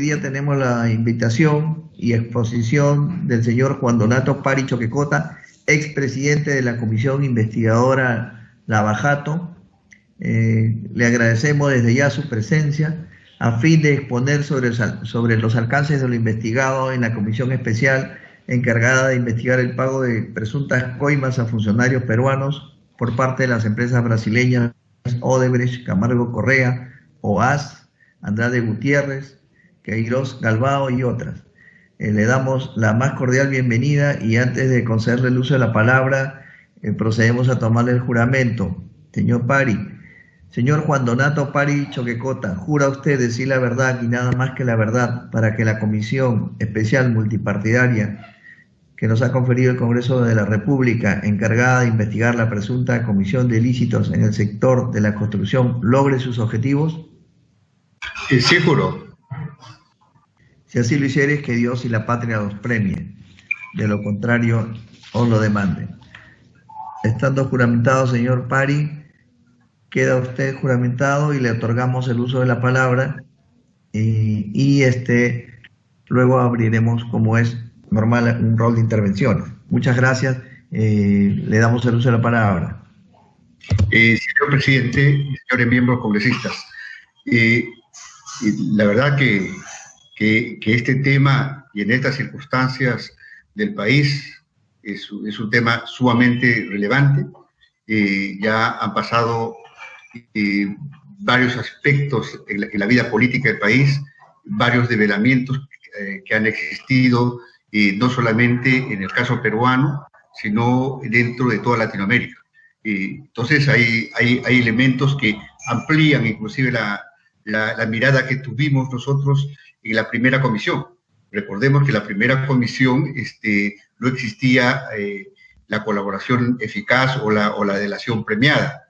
hoy día tenemos la invitación y exposición del señor Juan Donato Pari Choquecota, expresidente de la Comisión Investigadora Lavajato. Le agradecemos desde ya su presencia a fin de exponer sobre los alcances de lo investigado en la Comisión Especial encargada de investigar el pago de presuntas coimas a funcionarios peruanos por parte de las empresas brasileñas Odebrecht, Camargo Correa, OAS, Andrade Gutiérrez, Queiroz Galbao y otras. Le damos la más cordial bienvenida y antes de concederle el uso de la palabra, procedemos a tomarle el juramento. Señor Pari, señor Juan Donato Pari Choquecota, ¿jura usted decir la verdad y nada más que la verdad para que la Comisión Especial Multipartidaria que nos ha conferido el Congreso de la República, encargada de investigar la presunta comisión de ilícitos en el sector de la construcción, logre sus objetivos? Sí, juro. Si así lo hicieres, que Dios y la patria os premie. De lo contrario, os lo demanden. Estando juramentado, señor Pari, queda usted juramentado y le otorgamos el uso de la palabra y luego abriremos, como es normal, un rol de intervención. Muchas gracias. Le damos el uso de la palabra. Señor presidente, señores miembros congresistas, la verdad que este tema y en estas circunstancias del país es un tema sumamente relevante. Ya han pasado varios aspectos en la vida política del país, varios develamientos que han existido, no solamente en el caso peruano, sino dentro de toda Latinoamérica. Entonces hay elementos que amplían inclusive la mirada que tuvimos nosotros en la primera comisión. Recordemos que la primera comisión no existía la colaboración eficaz o la delación premiada.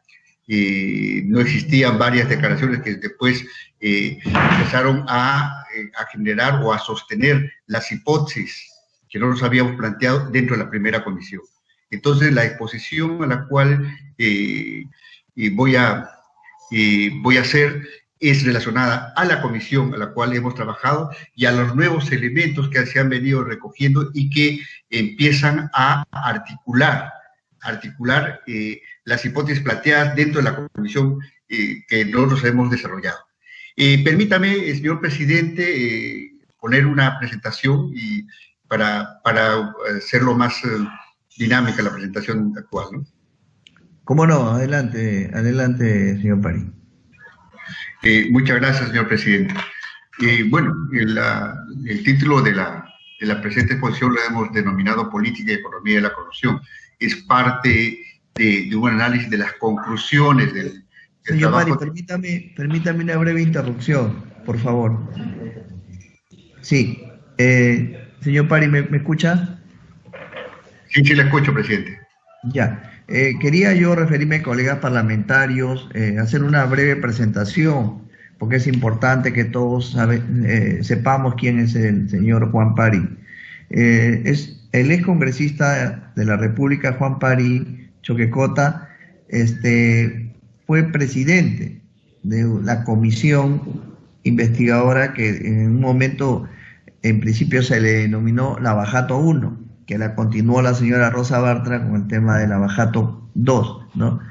No existían varias declaraciones que después empezaron a generar o a sostener las hipótesis que no nos habíamos planteado dentro de la primera comisión. Entonces, la exposición a la cual voy a hacer es relacionada a la comisión a la cual hemos trabajado y a los nuevos elementos que se han venido recogiendo y que empiezan a articular las hipótesis planteadas dentro de la comisión que nosotros hemos desarrollado. Permítame, señor presidente, poner una presentación y para hacerlo más dinámica la presentación actual, ¿no? ¿Cómo no? Adelante, señor Pari. Muchas gracias, señor presidente. Bueno, el título de la presente exposición lo hemos denominado Política y Economía de la Corrupción. Es parte de un análisis de las conclusiones del señor trabajo. Pari, permítame una breve interrupción, por favor. Sí. Señor Pari, ¿me escucha? Sí, le escucho, presidente. Ya. Quería yo referirme, colegas parlamentarios, hacer una breve presentación, porque es importante que todos sepamos quién es el señor Juan Pari. Es el ex congresista de la República, Juan Pari Choquecota, fue presidente de la comisión investigadora que en un momento, en principio, se le denominó Lavajato 1, que la continuó la señora Rosa Bartra con el tema de Lavajato 2, ¿no?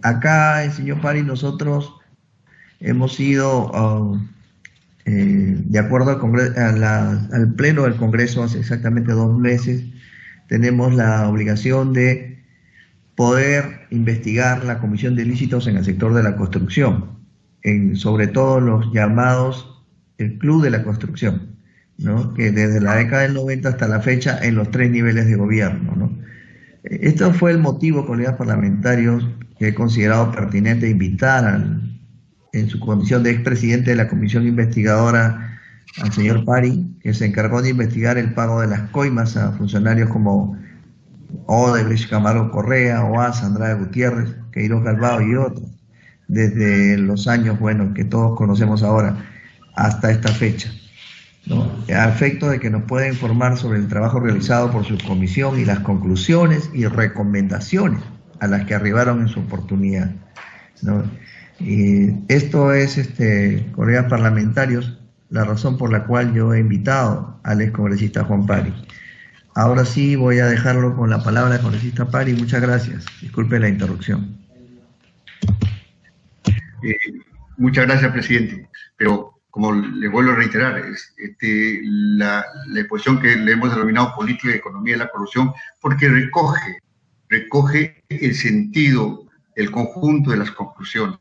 Acá, el señor Pari, nosotros hemos sido, de acuerdo al Pleno del Congreso, hace exactamente 2 meses, tenemos la obligación de poder investigar la comisión de ilícitos en el sector de la construcción, sobre todo los llamados el Club de la Construcción, ¿no? Que desde la década del 90 hasta la fecha en los 3 niveles de gobierno, ¿no? Esto fue el motivo, colegas parlamentarios, que he considerado pertinente invitar en su condición de expresidente de la comisión investigadora al señor Pari, que se encargó de investigar el pago de las coimas a funcionarios como Odebrecht, Camargo Correa, OAS, Andrade Gutiérrez, Queiroz Galbao y otros, desde los años, bueno, que todos conocemos ahora, hasta esta fecha, ¿no? A efecto de que nos pueda informar sobre el trabajo realizado por su comisión y las conclusiones y recomendaciones a las que arribaron en su oportunidad, ¿no? Y esto es, colegas parlamentarios, la razón por la cual yo he invitado al excongresista Juan Pari. Ahora sí voy a dejarlo con la palabra al congresista Pari. Muchas gracias. Disculpe la interrupción. Muchas gracias, presidente. Pero, como le vuelvo a reiterar, la exposición que le hemos denominado política y economía de la corrupción, porque recoge el sentido, el conjunto de las conclusiones.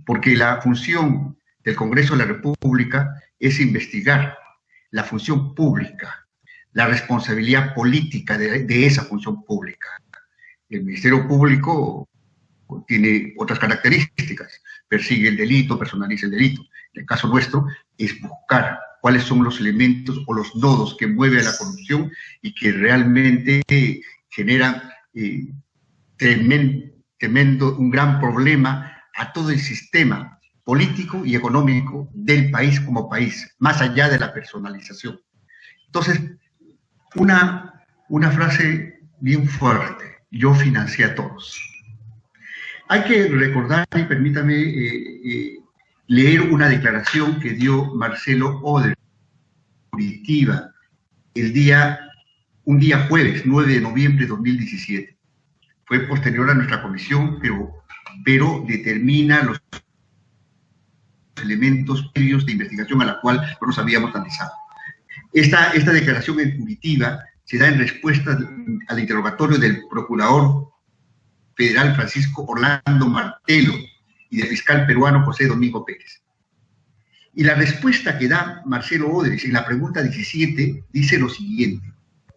Porque la función del Congreso de la República es investigar la función pública, la responsabilidad política de esa función pública. El Ministerio Público tiene otras características, persigue el delito, personaliza el delito. En el caso nuestro es buscar cuáles son los elementos o los nodos que mueven a la corrupción y que realmente generan un gran problema a todo el sistema político y económico del país como país, más allá de la personalización. Entonces, una frase bien fuerte: yo financié a todos. Hay que recordar, y permítame leer una declaración que dio Marcelo Odres en Curitiba un día jueves, 9 de noviembre de 2017. Fue posterior a nuestra comisión, pero determina los elementos previos de investigación a la cual no nos habíamos analizado. Esta declaración en Curitiba se da en respuesta al interrogatorio del procurador federal Francisco Orlando Martelo y del fiscal peruano José Domingo Pérez. Y la respuesta que da Marcelo Odres en la pregunta 17 dice lo siguiente: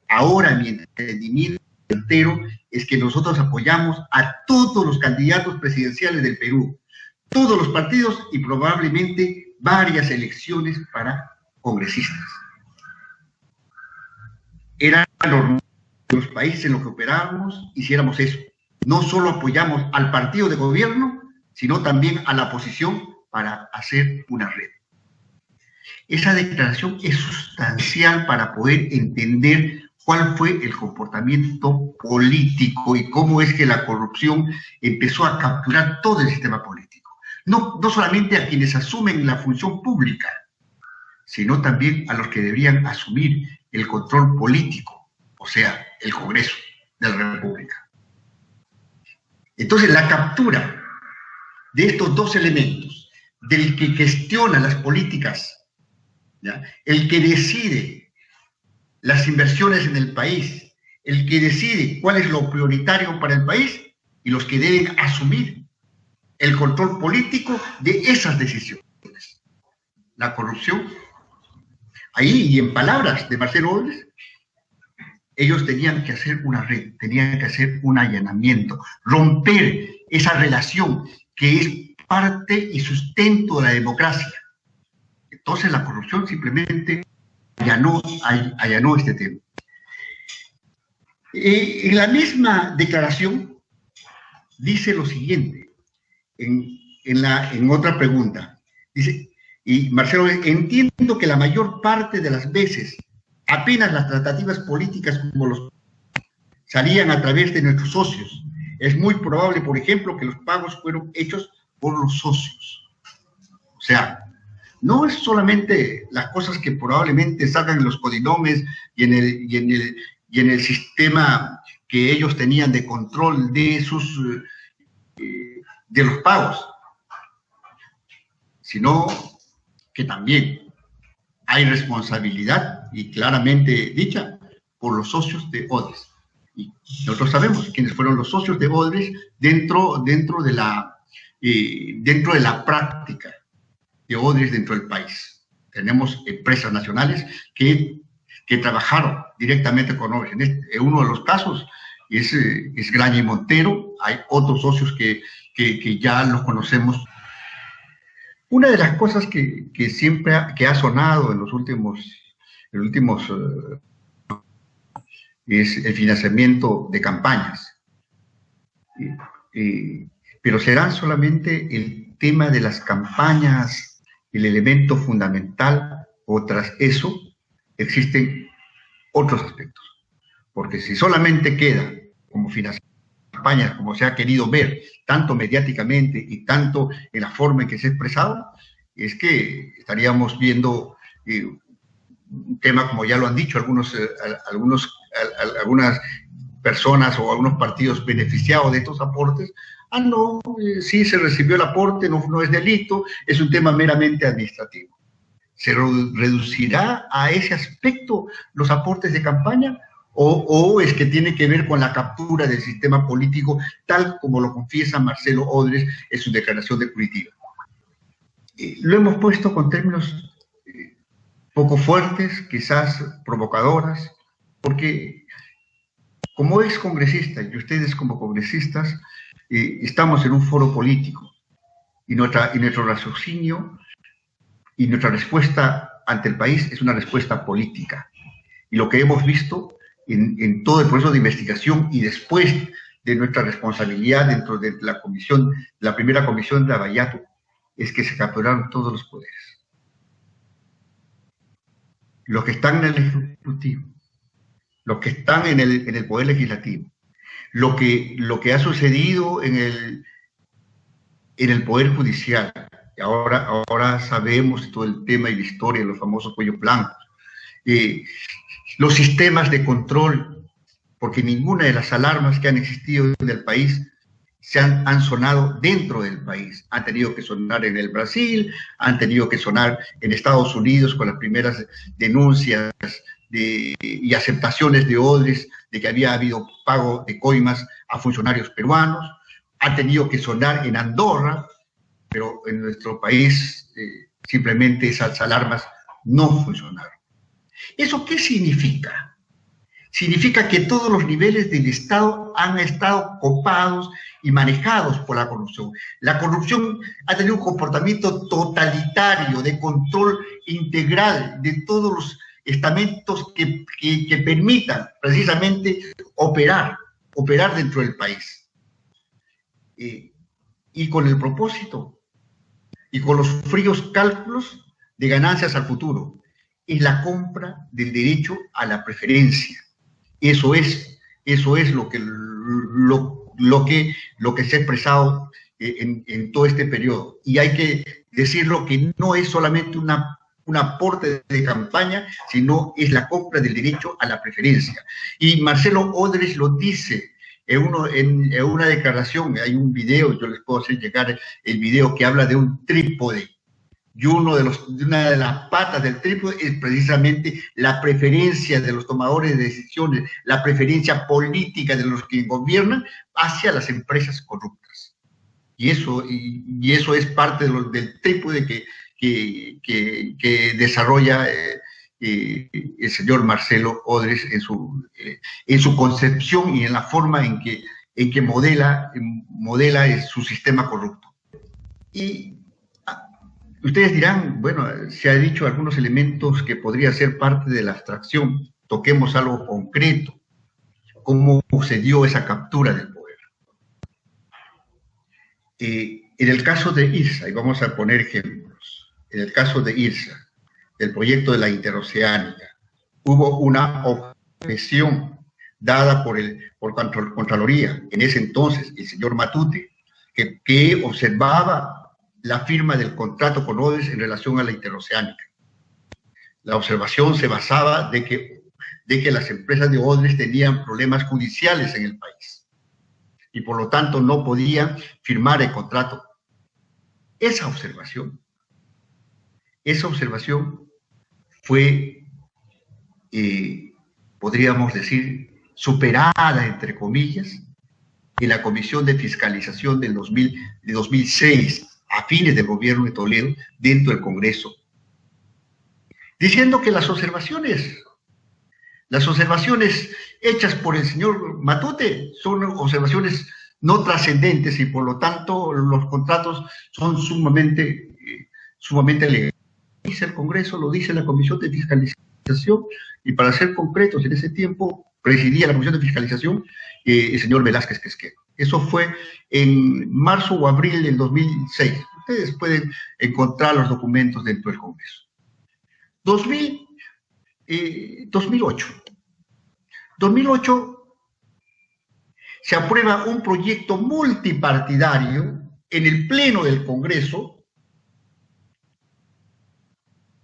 ahora mi entendimiento entero es que nosotros apoyamos a todos los candidatos presidenciales del Perú, todos los partidos y probablemente varias elecciones para congresistas. Era normal que los países en los que operábamos hiciéramos eso. No solo apoyamos al partido de gobierno, sino también a la oposición para hacer una red. Esa declaración es sustancial para poder entender cuál fue el comportamiento político y cómo es que la corrupción empezó a capturar todo el sistema político. No solamente a quienes asumen la función pública, sino también a los que deberían asumir el control político, o sea, el Congreso de la República. Entonces, la captura de estos dos elementos, del que gestiona las políticas, ¿ya?, el que decide las inversiones en el país, el que decide cuál es lo prioritario para el país, y los que deben asumir el control político de esas decisiones. La corrupción, ahí, y en palabras de Marcelo Odres, ellos tenían que hacer una red, tenían que hacer un allanamiento, romper esa relación que es parte y sustento de la democracia. Entonces la corrupción simplemente allanó este tema. En la misma declaración dice lo siguiente, en otra pregunta, dice, y Marcelo, entiendo que la mayor parte de las veces apenas las tratativas políticas como los salían a través de nuestros socios. Es muy probable, por ejemplo, que los pagos fueron hechos por los socios. O sea, no es solamente las cosas que probablemente salgan en los codinomes y en el sistema que ellos tenían de control de los pagos, sino que también hay responsabilidad, y claramente dicha, por los socios de Odres. Y nosotros sabemos quiénes fueron los socios de Odres dentro de la práctica de Odres dentro del país. Tenemos empresas nacionales que trabajaron directamente con Odres. En uno de los casos es Graña y Montero. Hay otros socios que ya los conocemos. Una de las cosas que siempre ha sonado en los últimos es el financiamiento de campañas. Pero será solamente el tema de las campañas el elemento fundamental, o tras eso existen otros aspectos. Porque si solamente queda como financiamiento de campañas, como se ha querido ver, tanto mediáticamente y tanto en la forma en que se ha expresado, es que estaríamos viendo un tema, como ya lo han dicho algunas personas o algunos partidos beneficiados de estos aportes. No, sí se recibió el aporte, no es delito, es un tema meramente administrativo. ¿Se reducirá a ese aspecto los aportes de campaña? ¿O es que tiene que ver con la captura del sistema político, tal como lo confiesa Marcelo Odres en su declaración de Curitiba? Lo hemos puesto con términos poco fuertes, quizás provocadoras, porque como ex congresista y ustedes como congresistas, estamos en un foro político y nuestro raciocinio y nuestra respuesta ante el país es una respuesta política. Y lo que hemos visto en todo el proceso de investigación y después de nuestra responsabilidad dentro de la comisión, la primera comisión de Lavallato, es que se capturaron todos los poderes. Los que están en el Ejecutivo, los que están en el Poder Legislativo, lo que ha sucedido en el Poder Judicial. Ahora sabemos todo el tema y la historia de los famosos cuellos blancos. Los sistemas de control, porque ninguna de las alarmas que han existido en el país han sonado dentro del país. Han tenido que sonar en el Brasil, han tenido que sonar en Estados Unidos con las primeras denuncias y aceptaciones de Odres de que había habido pago de coimas a funcionarios peruanos. Ha tenido que sonar en Andorra, pero en nuestro país simplemente esas alarmas no funcionaron. ¿Eso qué significa? Significa que todos los niveles del Estado han estado copados y manejados por la corrupción. La corrupción ha tenido un comportamiento totalitario de control integral de todos los estamentos que permitan precisamente operar dentro del país. Y con el propósito y con los fríos cálculos de ganancias al futuro. Es la compra del derecho a la preferencia. Eso es lo que se ha expresado en todo este periodo. Y hay que decirlo que no es solamente un aporte de campaña, sino es la compra del derecho a la preferencia. Y Marcelo Odres lo dice en una declaración. Hay un video, yo les puedo hacer llegar el video, que habla de un trípode. Y una de las patas del trípode es precisamente la preferencia de los tomadores de decisiones, la preferencia política de los que gobiernan hacia las empresas corruptas. Y eso es parte del trípode que desarrolla el señor Marcelo Odres en su concepción y en la forma en que modela su sistema corrupto. Y ustedes dirán, bueno, se ha dicho algunos elementos que podría ser parte de la abstracción. Toquemos algo concreto. ¿Cómo se dio esa captura del poder? En el caso de IRSA, y vamos a poner ejemplos, en el caso de IRSA, del proyecto de la interoceánica, hubo una objeción dada por Contraloría, en ese entonces el señor Matute, que observaba la firma del contrato con Odres en relación a la interoceánica. La observación se basaba de que las empresas de Odres tenían problemas judiciales en el país y por lo tanto no podían firmar el contrato. Esa observación fue, podríamos decir, superada, entre comillas, en la Comisión de Fiscalización de 2006, a fines del gobierno de Toledo, dentro del Congreso, diciendo que las observaciones hechas por el señor Matute son observaciones no trascendentes y por lo tanto los contratos son sumamente legales. Lo dice el Congreso, lo dice la Comisión de Fiscalización, y para ser concretos, en ese tiempo presidía la Comisión de Fiscalización el señor Velázquez Quesquero. Eso fue en marzo o abril del 2006. Ustedes pueden encontrar los documentos dentro del Congreso. 2008 se aprueba un proyecto multipartidario en el Pleno del Congreso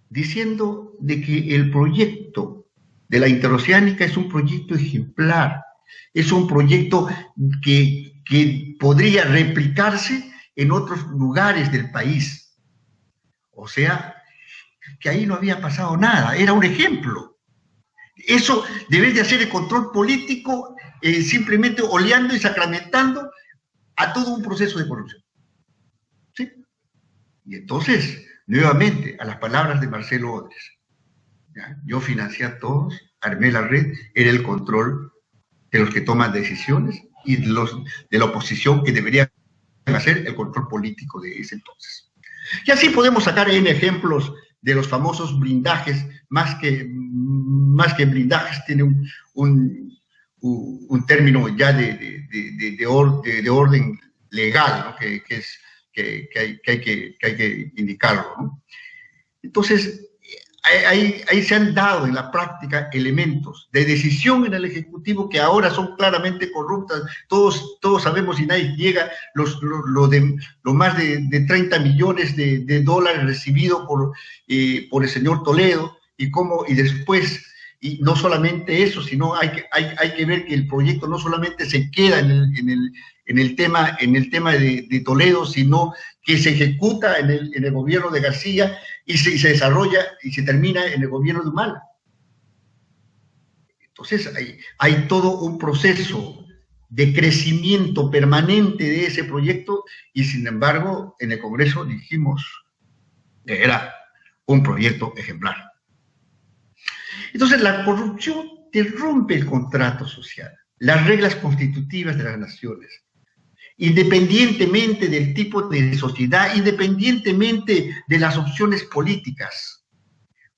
diciendo de que el proyecto de la interoceánica es un proyecto ejemplar, es un proyecto que podría replicarse en otros lugares del país. O sea, que ahí no había pasado nada, era un ejemplo. Eso debe de hacer el control político simplemente oleando y sacramentando a todo un proceso de corrupción. ¿Sí? Y entonces, nuevamente, a las palabras de Marcelo Odres, ¿ya? Yo financié a todos, armé la red, era el control de los que toman decisiones y de la oposición que deberían hacer el control político de ese entonces. Y así podemos sacar en ejemplos de los famosos blindajes, más que blindajes, tiene un término ya de orden legal, ¿no? que hay que indicarlo, ¿no? Entonces, ahí se han dado en la práctica elementos de decisión en el Ejecutivo que ahora son claramente corruptas. Todos sabemos, y nadie llega, lo más de 30 millones de dólares recibidos por el señor Toledo, y después, y no solamente eso, sino hay que ver que el proyecto no solamente se queda en el tema de Toledo, sino que se ejecuta en el gobierno de García y se desarrolla y se termina en el gobierno de Humala. Entonces hay todo un proceso de crecimiento permanente de ese proyecto y sin embargo en el Congreso dijimos que era un proyecto ejemplar. Entonces la corrupción te rompe el contrato social, las reglas constitutivas de las naciones, independientemente del tipo de sociedad, independientemente de las opciones políticas,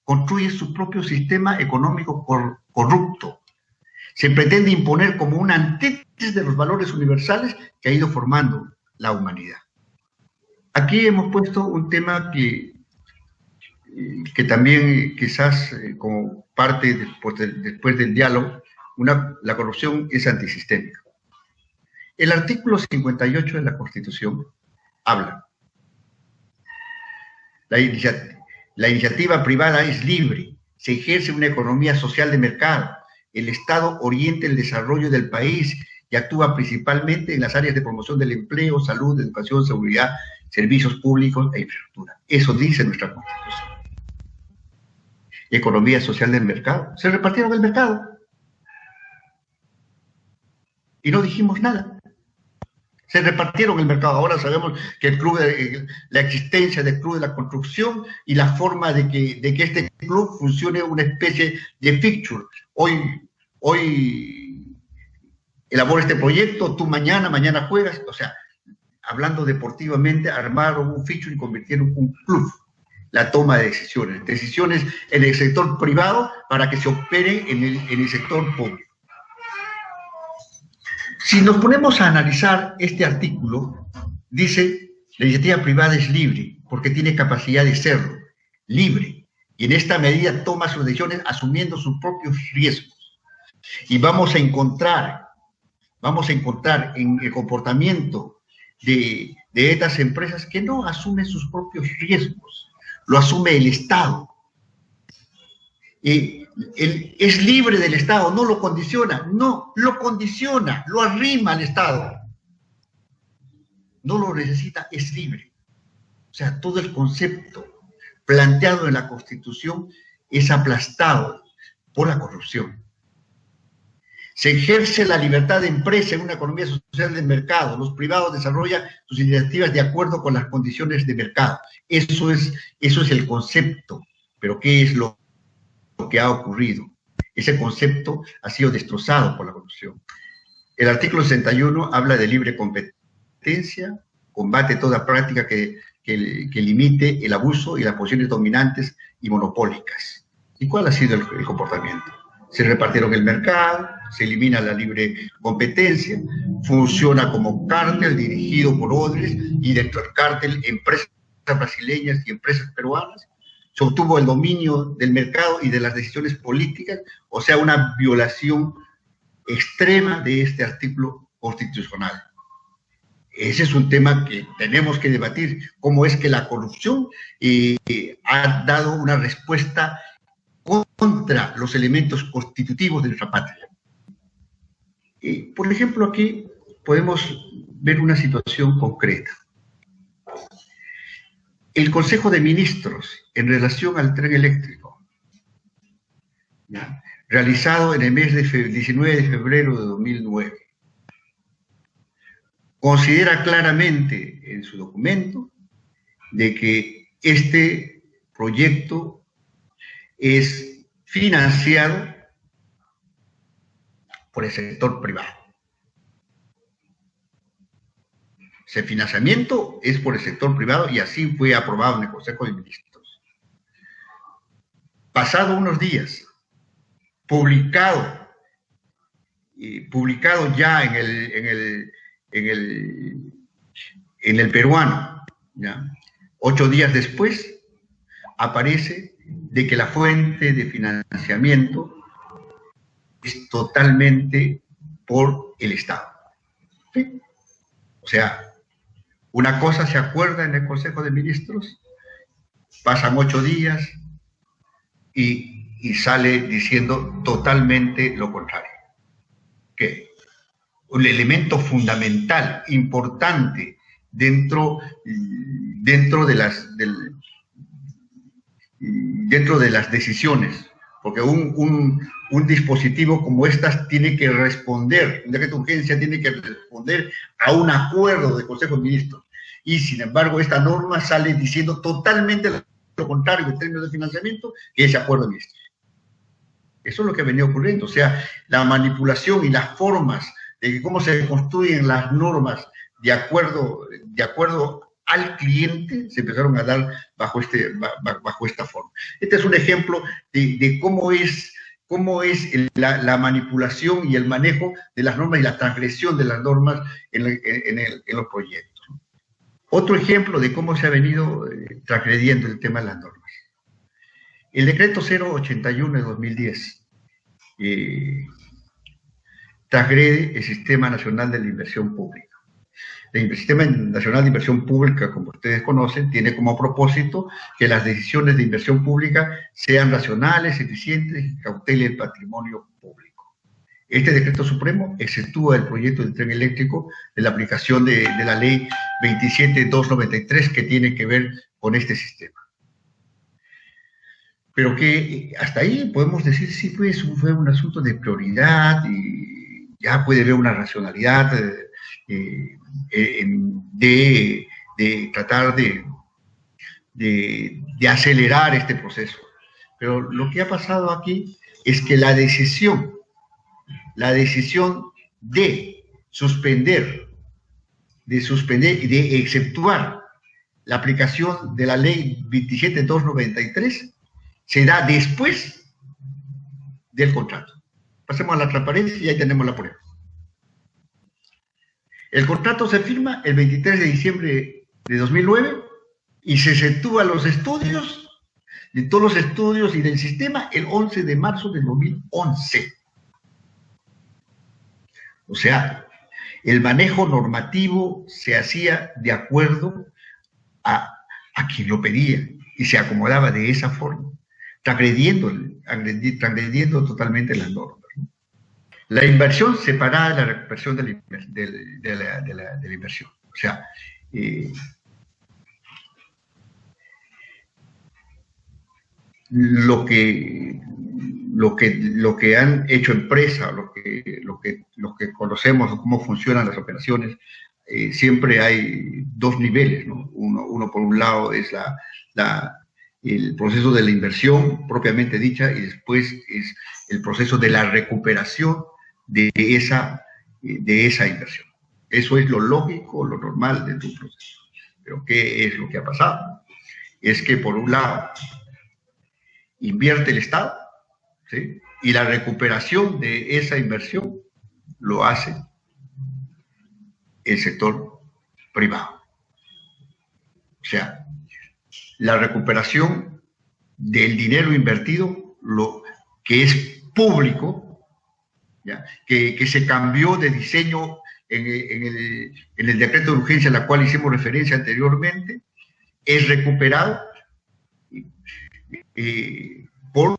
construye su propio sistema económico corrupto. Se pretende imponer como una antítesis de los valores universales que ha ido formando la humanidad. Aquí hemos puesto un tema que también quizás como parte después del diálogo, la corrupción es antisistémica. El artículo 58 de la Constitución habla: la iniciativa privada es libre, se ejerce una economía social de mercado, el Estado orienta el desarrollo del país y actúa principalmente en las áreas de promoción del empleo, salud, educación, seguridad, servicios públicos e infraestructura. Eso dice nuestra Constitución. Economía social del mercado. Se repartieron el mercado y no dijimos nada. Se repartieron el mercado. Ahora sabemos que la existencia del Club de la Construcción y la forma de que este club funcione una especie de fixture. Hoy elabora este proyecto, tú mañana juegas. O sea, hablando deportivamente, armaron un fixture y convirtieron un club. La toma de decisiones en el sector privado para que se opere en el sector público. Si nos ponemos a analizar este artículo, dice, la iniciativa privada es libre, porque tiene capacidad de serlo, libre, y en esta medida toma sus decisiones asumiendo sus propios riesgos. Y vamos a encontrar en el comportamiento de estas empresas que no asumen sus propios riesgos, lo asume el Estado. Es libre del Estado, no lo condiciona, no, lo condiciona, lo arrima al Estado. No lo necesita, es libre. O sea, todo el concepto planteado en la Constitución es aplastado por la corrupción. Se ejerce la libertad de empresa en una economía social del mercado. Los privados desarrollan sus iniciativas de acuerdo con las condiciones de mercado. Eso es el concepto. Pero ¿qué es lo que ha ocurrido? Ese concepto ha sido destrozado por la corrupción. El artículo 61 habla de libre competencia, combate toda práctica que limite el abuso y las posiciones dominantes y monopólicas. ¿Y cuál ha sido el comportamiento? Se repartieron el mercado, se elimina la libre competencia, funciona como cártel dirigido por Odres y dentro del cártel empresas brasileñas y empresas peruanas. Se obtuvo el dominio del mercado y de las decisiones políticas, o sea, una violación extrema de este artículo constitucional. ese es un tema que tenemos que debatir, cómo es que la corrupción ha dado una respuesta contra los elementos constitutivos de nuestra patria. Por ejemplo, aquí podemos ver una situación concreta. El Consejo de Ministros, en relación al tren eléctrico, ¿ya?, realizado en el mes de 19 de febrero de 2009, considera claramente en su documento de que este proyecto es financiado por el sector privado. Ese financiamiento es por el sector privado y así fue aprobado en el Consejo de Ministros. Pasado unos días, publicado ya en el peruano, ¿ya?, 8 días después, aparece de que la fuente de financiamiento es totalmente por el Estado. ¿Sí? O sea, una cosa se acuerda en el Consejo de Ministros, pasan 8 días y sale diciendo totalmente lo contrario. Que un elemento fundamental, importante dentro de las decisiones, porque un dispositivo como estas tiene que responder, un decreto de urgencia tiene que responder a un acuerdo del Consejo de Ministros, y sin embargo esta norma sale diciendo totalmente lo contrario en términos de financiamiento que ese acuerdo de ministros. Eso es lo que ha venido ocurriendo, o sea, la manipulación y las formas de cómo se construyen las normas de acuerdo al cliente se empezaron a dar bajo esta forma. Este es un ejemplo de cómo es la manipulación y el manejo de las normas y la transgresión de las normas en los proyectos. Otro ejemplo de cómo se ha venido transgrediendo el tema de las normas. El decreto 081 de 2010 transgrede el Sistema Nacional de la Inversión Pública. El Sistema Nacional de Inversión Pública, como ustedes conocen, tiene como propósito que las decisiones de inversión pública sean racionales, eficientes y cautelen el patrimonio público. Este decreto supremo exceptúa el proyecto del tren eléctrico de la aplicación de la ley 27.293 que tiene que ver con este sistema. Pero que hasta ahí podemos decir, sí, pues fue un asunto de prioridad y ya puede haber una racionalidad de tratar de acelerar este proceso. Pero lo que ha pasado aquí es que la decisión de suspender y de exceptuar la aplicación de la ley 27.293 se da después del contrato. Pasemos a la transparencia y ahí tenemos la prueba. El contrato se firma el 23 de diciembre de 2009 y se exceptúa los estudios, de todos los estudios y del sistema, el 11 de marzo de 2011. O sea, el manejo normativo se hacía de acuerdo a quien lo pedía y se acomodaba de esa forma, transgrediendo totalmente las normas. La inversión separada de la recuperación de la inversión. O sea, lo que han hecho empresas, lo que conocemos, cómo funcionan las operaciones, siempre hay dos niveles, ¿no? Uno por un lado es el proceso de la inversión propiamente dicha y después es el proceso de la recuperación de esa inversión. Eso es lo lógico, lo normal de tu proceso. Pero ¿qué es lo que ha pasado? Es que por un lado invierte el Estado, ¿sí?, y la recuperación de esa inversión lo hace el sector privado. O sea, la recuperación del dinero invertido, lo que es público, ¿ya?, que se cambió de diseño en el decreto de urgencia al cual hicimos referencia anteriormente, es recuperado por, en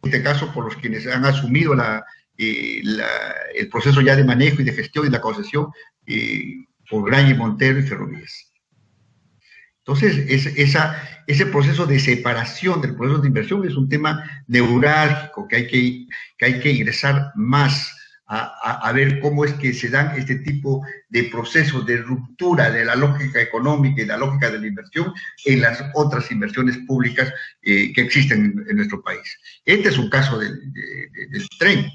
este caso, por los quienes han asumido el proceso ya de manejo y de gestión y la concesión por Graña y Montero y Ferrovías. Entonces, ese proceso de separación del proceso de inversión es un tema neurálgico que hay que ingresar más a ver cómo es que se dan este tipo de procesos de ruptura de la lógica económica y la lógica de la inversión en las otras inversiones públicas que existen en nuestro país. Este es un caso del tren.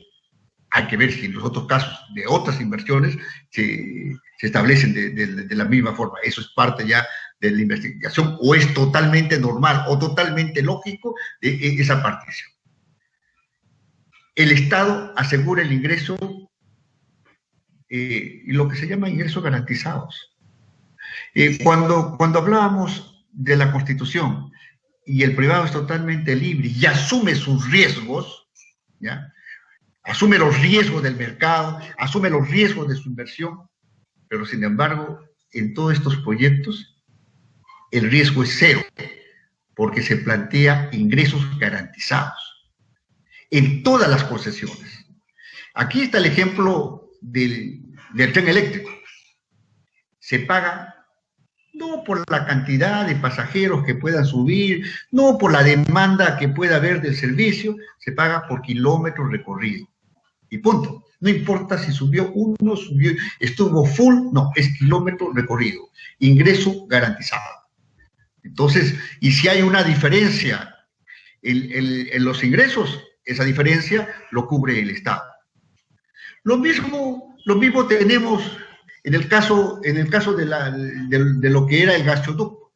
Hay que ver si en los otros casos de otras inversiones se establecen de la misma forma. Eso es parte ya de la investigación, o es totalmente normal o totalmente lógico esa partición. El Estado asegura el ingreso y lo que se llama ingresos garantizados. Cuando hablábamos de la Constitución y el privado es totalmente libre y asume sus riesgos, ¿ya? Asume los riesgos del mercado, asume los riesgos de su inversión, pero sin embargo, en todos estos proyectos, el riesgo es cero, porque se plantea ingresos garantizados en todas las concesiones. Aquí está el ejemplo del tren eléctrico. Se paga no por la cantidad de pasajeros que puedan subir, no por la demanda que pueda haber del servicio, se paga por kilómetros recorridos. Y punto. No importa si subió uno, estuvo full, no, es kilómetro recorrido. Ingreso garantizado. Entonces, y si hay una diferencia en los ingresos, esa diferencia lo cubre el Estado. Lo mismo tenemos en el caso de lo que era el gasoducto.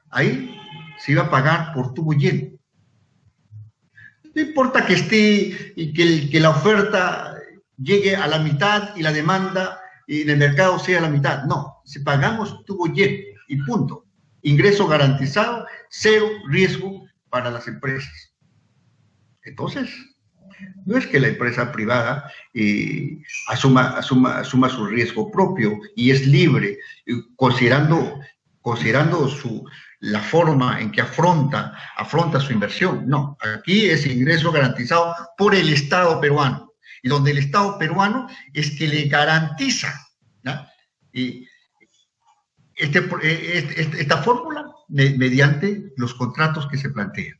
Ahí se iba a pagar por tubo lleno. No importa que esté y que la oferta llegue a la mitad y la demanda en el mercado sea la mitad. No, si pagamos tubo lleno y punto. Ingreso garantizado, cero riesgo para las empresas. Entonces, no es que la empresa privada asuma su riesgo propio y es libre, considerando la forma en que afronta su inversión. No, aquí es ingreso garantizado por el Estado peruano, y donde el Estado peruano es que le garantiza, ¿no? Esta fórmula mediante los contratos que se plantean.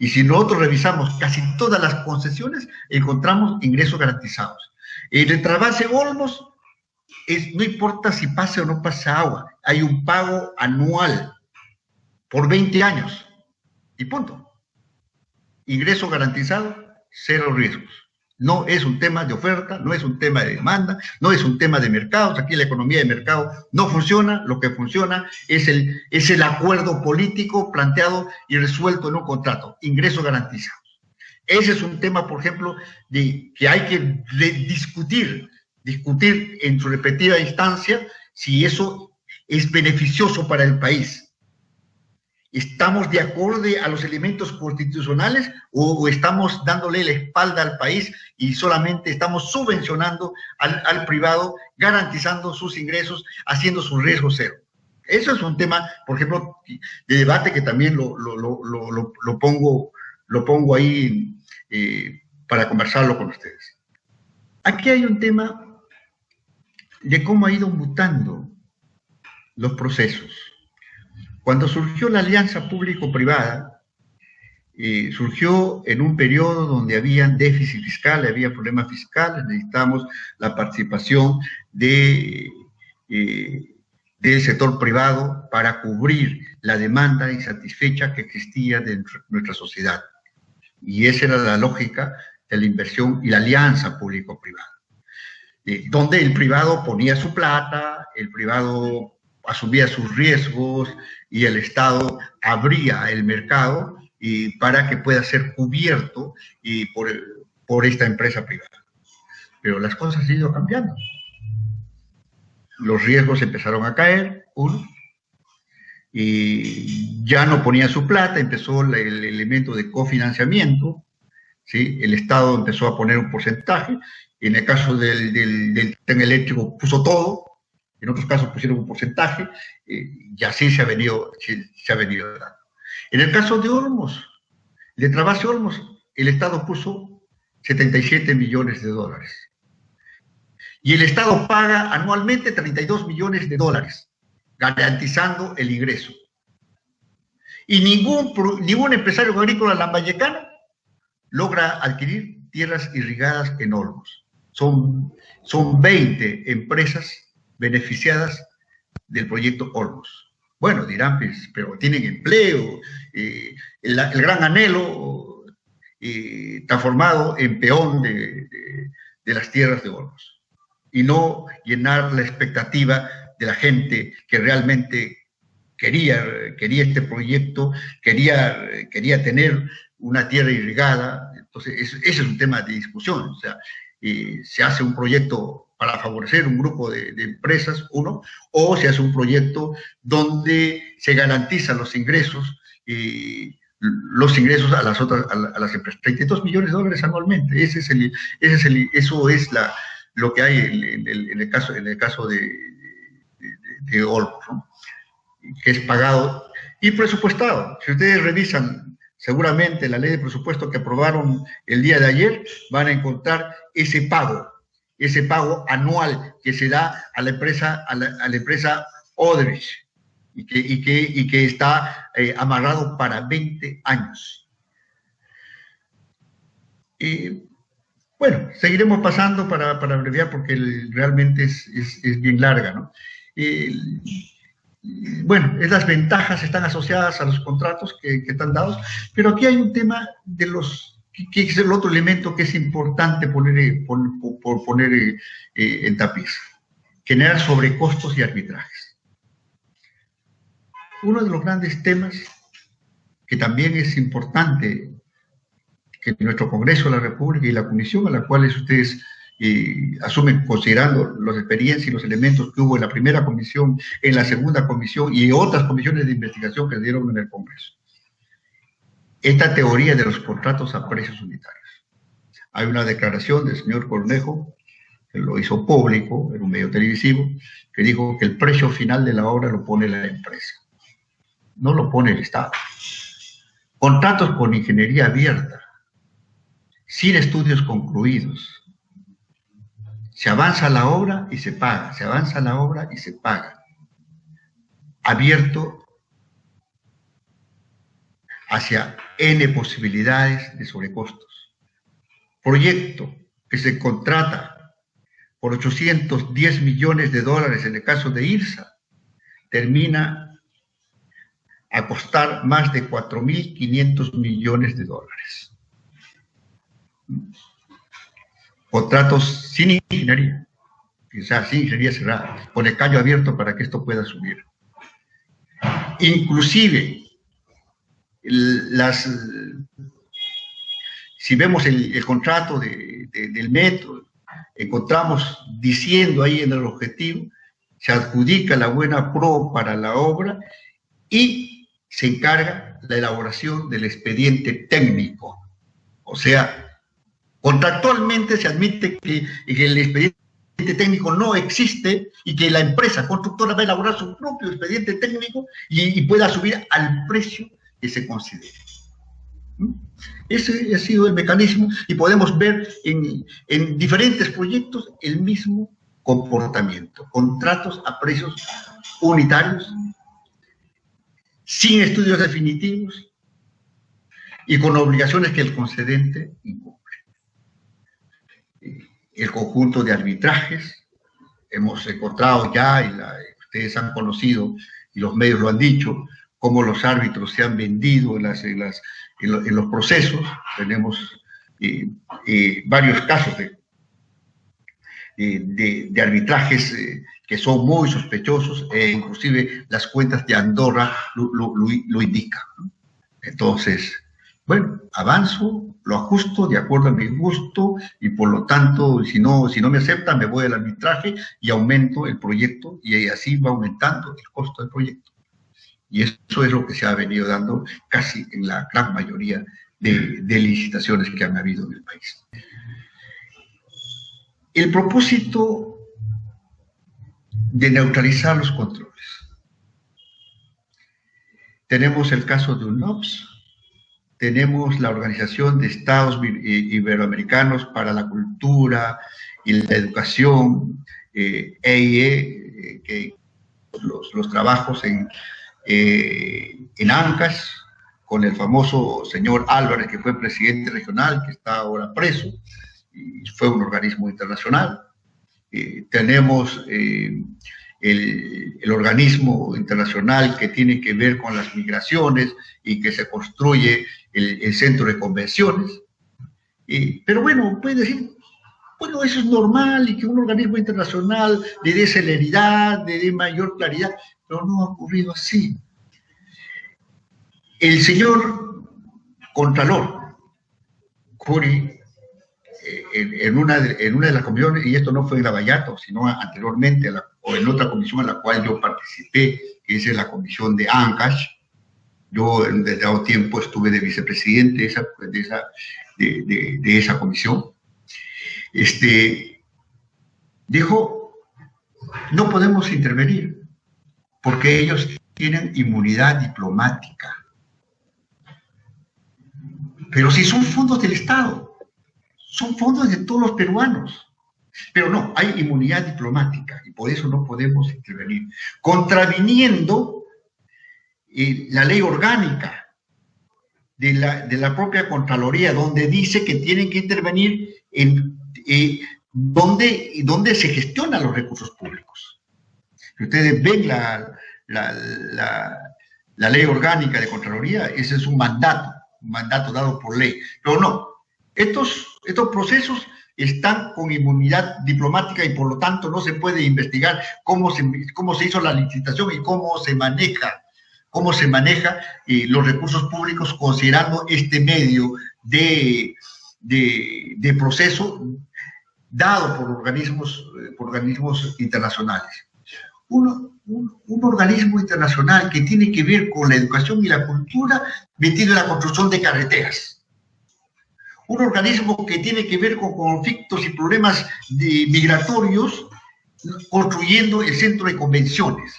Y si nosotros revisamos casi todas las concesiones, encontramos ingresos garantizados. En el trasvase Olmos, no importa si pasa o no pasa agua, hay un pago anual por 20 años y punto. Ingreso garantizado, cero riesgos. No es un tema de oferta, no es un tema de demanda, no es un tema de mercados. Aquí la economía de mercado no funciona, lo que funciona es el acuerdo político planteado y resuelto en un contrato, ingreso garantizado. Ese es un tema, por ejemplo, que hay que discutir en su respectiva instancia si eso es beneficioso para el país. ¿Estamos de acuerdo a los elementos constitucionales o estamos dándole la espalda al país y solamente estamos subvencionando al privado, garantizando sus ingresos, haciendo su riesgo cero? Eso es un tema, por ejemplo, de debate que también lo pongo ahí para conversarlo con ustedes. Aquí hay un tema de cómo ha ido mutando los procesos. Cuando surgió la alianza público-privada, surgió en un periodo donde había déficit fiscal, había problemas fiscales, necesitábamos la participación del sector privado para cubrir la demanda insatisfecha que existía de nuestra sociedad. Y esa era la lógica de la inversión y la alianza público-privada, donde el privado ponía su plata, el privado asumía sus riesgos y el Estado abría el mercado para que pueda ser cubierto por esta empresa privada. Pero las cosas han ido cambiando. Los riesgos empezaron a caer, y ya no ponía su plata, empezó el elemento de cofinanciamiento, ¿sí? El Estado empezó a poner un porcentaje En el caso del tren eléctrico puso todo, en otros casos pusieron un porcentaje, y así se ha venido dando. En el caso de Olmos, de Trabase Olmos, el Estado puso 77 millones de dólares. Y el Estado paga anualmente 32 millones de dólares, garantizando el ingreso. Y ningún empresario agrícola lambayecano logra adquirir tierras irrigadas en Olmos. Son 20 empresas beneficiadas del proyecto Olmos. Bueno, dirán, pues, pero tienen empleo, el gran anhelo está formado en peón de las tierras de Olmos, y no llenar la expectativa de la gente que realmente quería este proyecto, quería tener una tierra irrigada. Entonces, ese es un tema de discusión. O sea, se hace un proyecto para favorecer un grupo de empresas, o se hace un proyecto donde se garantizan los ingresos a las empresas. 32 millones de dólares anualmente. Eso es lo que hay en el caso de Olmos, ¿no? Que es pagado y presupuestado. Si ustedes revisan seguramente la ley de presupuesto que aprobaron el día de ayer, van a encontrar ese pago anual que se da a la empresa Odebrecht, y que está amarrado para 20 años. Bueno, seguiremos pasando para abreviar, porque realmente es bien larga, ¿no? Bueno, las ventajas están asociadas a los contratos que están dados, pero aquí hay un tema que es el otro elemento que es importante poner en tapiz: generar sobrecostos y arbitrajes. Uno de los grandes temas que también es importante que nuestro Congreso de la República y la comisión a la cual ustedes asumen, considerando las experiencias y los elementos que hubo en la primera comisión, en la segunda comisión y otras comisiones de investigación que se dieron en el Congreso, esta teoría de los contratos a precios unitarios. Hay una declaración del señor Cornejo, que lo hizo público en un medio televisivo, que dijo que el precio final de la obra lo pone la empresa, no lo pone el Estado. Contratos con ingeniería abierta, sin estudios concluidos. Se avanza la obra y se paga, se avanza la obra y se paga. Abierto hacia N posibilidades de sobrecostos. Proyecto que se contrata por 810 millones de dólares en el caso de IRSA, termina a costar más de 4.500 millones de dólares. Contratos sin ingeniería, quizás sin ingeniería cerrada, con el caño abierto para que esto pueda subir. Inclusive, si vemos el contrato del metro, encontramos diciendo ahí en el objetivo: se adjudica la buena pro para la obra y se encarga la elaboración del expediente técnico. O sea, contractualmente se admite que el expediente técnico no existe y que la empresa constructora va a elaborar su propio expediente técnico y pueda subir al precio que se considere. Ese ha sido el mecanismo, y podemos ver en diferentes proyectos el mismo comportamiento: contratos a precios unitarios, sin estudios definitivos y con obligaciones que el concedente incumple. El conjunto de arbitrajes, hemos encontrado ya, y ustedes han conocido, y los medios lo han dicho, cómo los árbitros se han vendido en los procesos. Tenemos varios casos de arbitrajes que son muy sospechosos, e inclusive las cuentas de Andorra lo indican, ¿no? Entonces, bueno, avanzo, lo ajusto de acuerdo a mi gusto, y por lo tanto, si no me aceptan, me voy al arbitraje y aumento el proyecto, y así va aumentando el costo del proyecto. Y eso es lo que se ha venido dando casi en la gran mayoría de licitaciones que han habido en el país. el propósito de neutralizar los controles. Tenemos el caso de UNOPS, tenemos la Organización de Estados Iberoamericanos para la Cultura y la Educación, EIE, que los trabajos en Ancash, con el famoso señor Álvarez, que fue presidente regional, que está ahora preso, y fue un organismo internacional. Tenemos el organismo internacional que tiene que ver con las migraciones y que se construye el centro de convenciones. Pero bueno, puede decir, bueno, eso es normal y que un organismo internacional le dé celeridad, le dé mayor claridad, pero no ha ocurrido así. El señor Contralor, Curi, en una de las comisiones, y esto no fue en Lavallato, sino anteriormente, o en otra comisión en la cual yo participé, que es la comisión de Ancash. Yo en determinado tiempo estuve de vicepresidente de esa comisión. Dijo, no podemos intervenir porque ellos tienen inmunidad diplomática. Pero si son fondos del Estado, son fondos de todos los peruanos. Pero no, hay inmunidad diplomática y por eso no podemos intervenir. Contraviniendo la ley orgánica de la propia Contraloría, donde dice que tienen que intervenir en donde se gestionan los recursos públicos. Si ustedes ven la ley orgánica de Contraloría, ese es un mandato dado por ley. Pero no, estos procesos están con inmunidad diplomática y por lo tanto no se puede investigar cómo se hizo la licitación y cómo se maneja los recursos públicos considerando este medio de proceso dado por organismos internacionales. Un organismo internacional que tiene que ver con la educación y la cultura metido en la construcción de carreteras. Un organismo que tiene que ver con conflictos y problemas migratorios construyendo el centro de convenciones.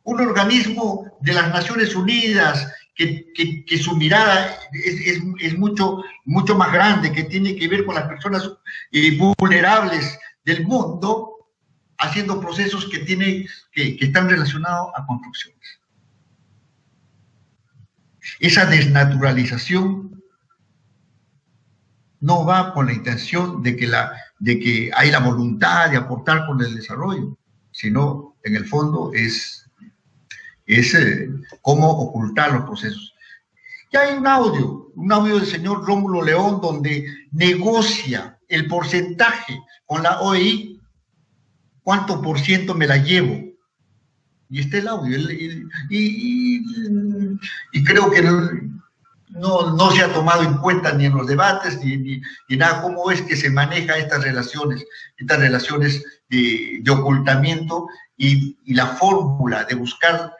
Un organismo de las Naciones Unidas que su mirada es mucho más grande, que tiene que ver con las personas vulnerables del mundo, haciendo procesos que están relacionados a construcciones. Esa desnaturalización no va con la intención de que hay la voluntad de aportar con el desarrollo, sino en el fondo es cómo ocultar los procesos. Ya hay un audio del señor Rómulo León donde negocia el porcentaje con la OEI, cuánto por ciento me la llevo. Y está el audio. Y creo que no se ha tomado en cuenta ni en los debates ni nada, cómo es que se maneja estas relaciones de ocultamiento y la fórmula de buscar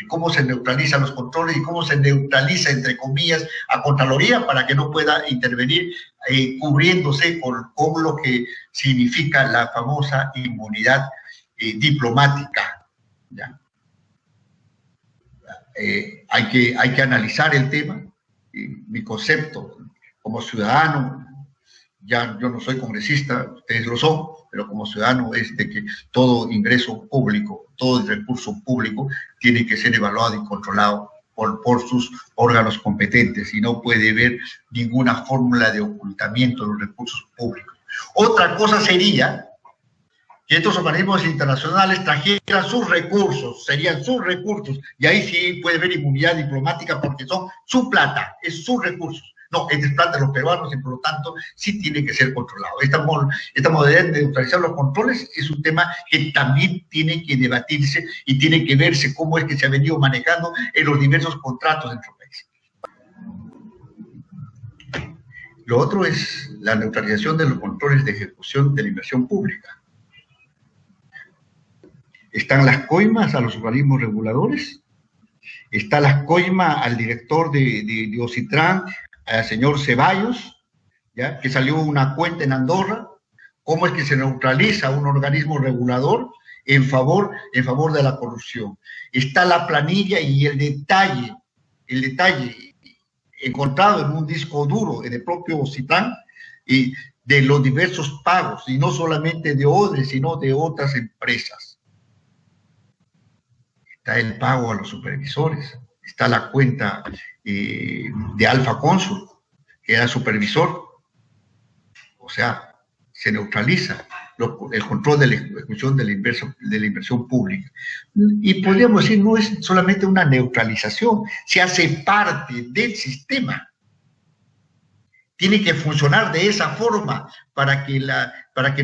cómo se neutralizan los controles y cómo se neutraliza, entre comillas, a Contraloría para que no pueda intervenir cubriéndose con lo que significa la famosa inmunidad diplomática. ¿Ya? Hay que analizar el tema. Mi concepto como ciudadano, ya yo no soy congresista, ustedes lo son, pero como ciudadano es de que todo ingreso público, todo el recurso público tiene que ser evaluado y controlado por sus órganos competentes y no puede haber ninguna fórmula de ocultamiento de los recursos públicos. Otra cosa sería que estos organismos internacionales trajeran sus recursos, serían sus recursos, y ahí sí puede haber inmunidad diplomática porque son su plata, es sus recursos. No, es plata de los peruanos y por lo tanto sí tiene que ser controlado. Esta modalidad de neutralizar los controles es un tema que también tiene que debatirse y tiene que verse cómo es que se ha venido manejando en los diversos contratos de nuestro país. Lo otro es la neutralización de los controles de ejecución de la inversión pública. Están las coimas a los organismos reguladores, está las coimas al director de Ocitran, al señor Ceballos, ¿ya? Que salió una cuenta en Andorra, ¿Cómo es que se neutraliza un organismo regulador en favor de la corrupción? Está la planilla y el detalle encontrado en un disco duro, en el propio CITRAN, y de los diversos pagos, y no solamente de Odre, sino de otras empresas. Está el pago a los supervisores, está la cuenta de Alfa Cónsul, que era supervisor. O sea, se neutraliza el control de la ejecución de la inversión pública. Y podríamos decir, no es solamente una neutralización, se hace parte del sistema. Tiene que funcionar de esa forma para que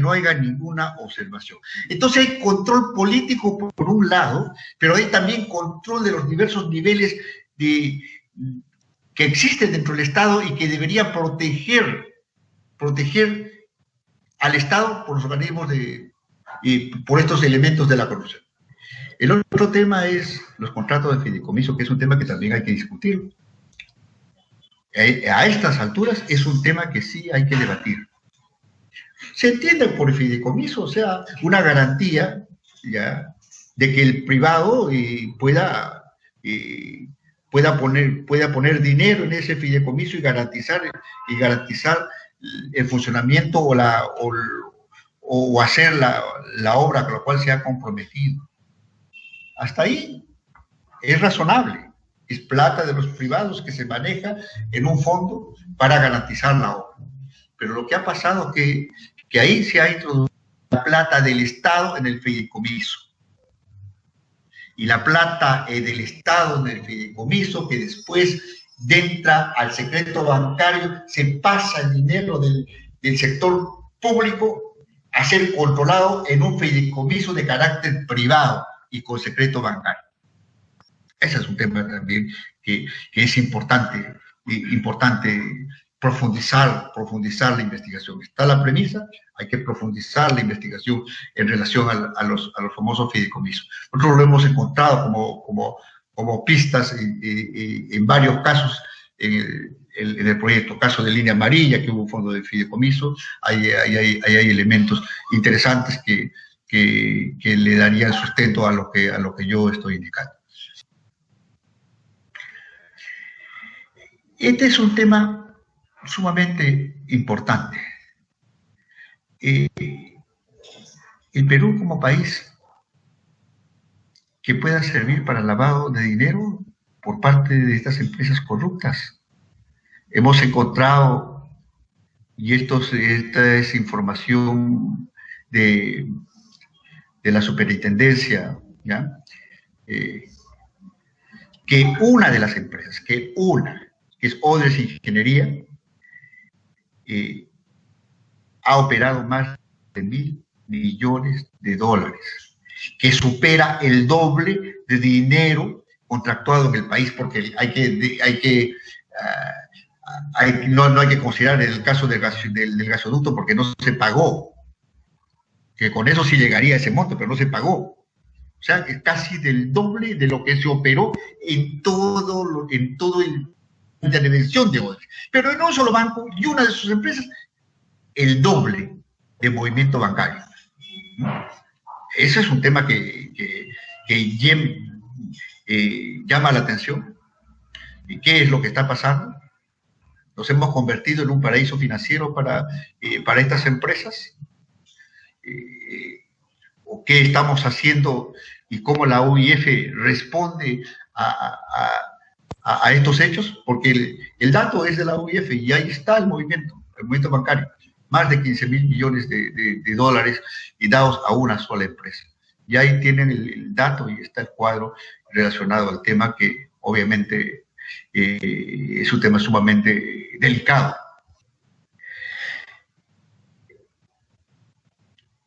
no haya ninguna observación. Entonces hay control político por un lado, pero hay también control de los diversos niveles que existen dentro del Estado y que deberían proteger al Estado por los organismos por estos elementos de la corrupción. El otro tema es los contratos de fideicomiso, que es un tema que también hay que discutir. A estas alturas es un tema que sí hay que debatir. Se entiende por fideicomiso, o sea, una garantía, ¿ya?, de que el privado pueda poner dinero en ese fideicomiso y garantizar el funcionamiento o hacer la obra con la cual se ha comprometido. Hasta ahí es razonable. Es plata de los privados que se maneja en un fondo para garantizar la obra. Pero lo que ha pasado es que ahí se ha introducido la plata del Estado en el fideicomiso. Y la plata del Estado en el fideicomiso, que después entra al secreto bancario, se pasa el dinero del sector público a ser controlado en un fideicomiso de carácter privado y con secreto bancario. Ese es un tema también que es importante profundizar la investigación. Está la premisa, hay que profundizar la investigación en relación a los famosos fideicomisos. Nosotros lo hemos encontrado como pistas en varios casos en el proyecto. Caso de Línea Amarilla, que hubo un fondo de fideicomiso, hay elementos interesantes que le darían sustento a lo que yo estoy indicando. Este es un tema sumamente importante. El Perú como país que pueda servir para el lavado de dinero por parte de estas empresas corruptas. Hemos encontrado, y esta es información de la superintendencia, ¿ya?, que una de las empresas, que es Odres Ingeniería, ha operado más de $1.000 millones, que supera el doble de dinero contractuado en el país, porque no hay que considerar el caso del gasoducto, porque no se pagó, que con eso sí llegaría a ese monto, pero no se pagó. O sea, es casi del doble de lo que se operó en todo el intervención de Odres. Pero en un solo banco y una de sus empresas, el doble de movimiento bancario. Ese es un tema que llama la atención. ¿Y qué es lo que está pasando? Nos hemos convertido en un paraíso financiero para estas empresas. ¿O qué estamos haciendo y cómo la OIF responde a estos hechos? Porque el dato es de la OIF y ahí está el movimiento bancario. Más de 15.000 millones de dólares y dados a una sola empresa. Y ahí tienen el dato y está el cuadro relacionado al tema, que obviamente es un tema sumamente delicado.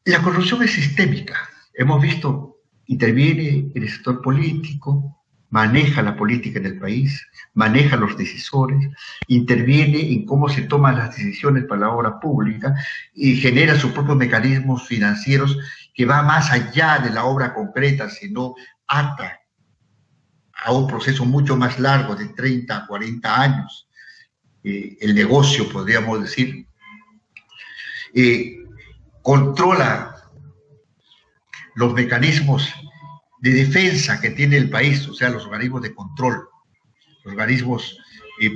La corrupción es sistémica. Hemos visto, interviene en el sector político, maneja la política en el país, maneja a los decisores, interviene en cómo se toman las decisiones para la obra pública y genera sus propios mecanismos financieros que va más allá de la obra concreta, sino ata a un proceso mucho más largo, de 30 a 40 años, el negocio, podríamos decir, controla los mecanismos de defensa que tiene el país, o sea, los organismos de control, los organismos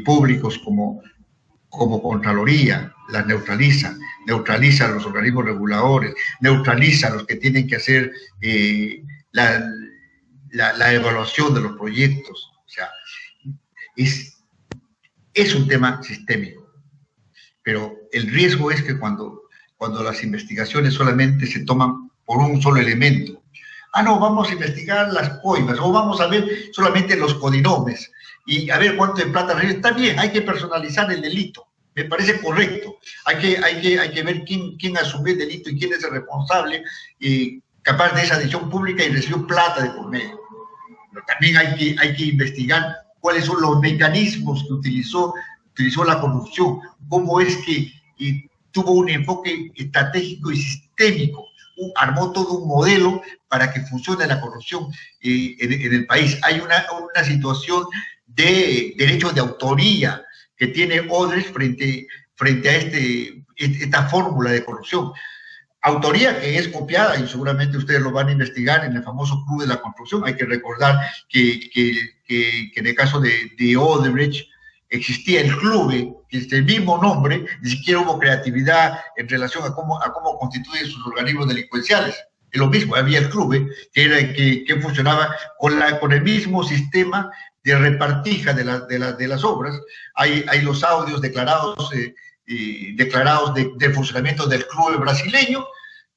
públicos como Contraloría, las neutraliza a los organismos reguladores, neutraliza a los que tienen que hacer la evaluación de los proyectos. O sea, es un tema sistémico, pero el riesgo es que cuando las investigaciones solamente se toman por un solo elemento, no, vamos a investigar las coimas, o vamos a ver solamente los codinomes, y a ver cuánto de plata recibe. Está bien, hay que personalizar el delito, me parece correcto. Hay que ver quién asumió el delito y quién es el responsable, capaz de esa decisión pública y recibió plata de por medio. Pero también hay que investigar cuáles son los mecanismos que utilizó la corrupción, cómo es que tuvo un enfoque estratégico y sistémico, armó todo un modelo para que funcione la corrupción en el país. Hay una situación de derechos de autoría que tiene Odebrecht frente a esta fórmula de corrupción. Autoría que es copiada, y seguramente ustedes lo van a investigar en el famoso Club de la Construcción. Hay que recordar que en el caso de Odebrecht existía el club, que es el mismo nombre, ni siquiera hubo creatividad en relación a cómo constituyen sus organismos delincuenciales. Es lo mismo, había el club, que funcionaba con el mismo sistema de repartija de las obras. Hay los audios declarados del funcionamiento del club brasileño,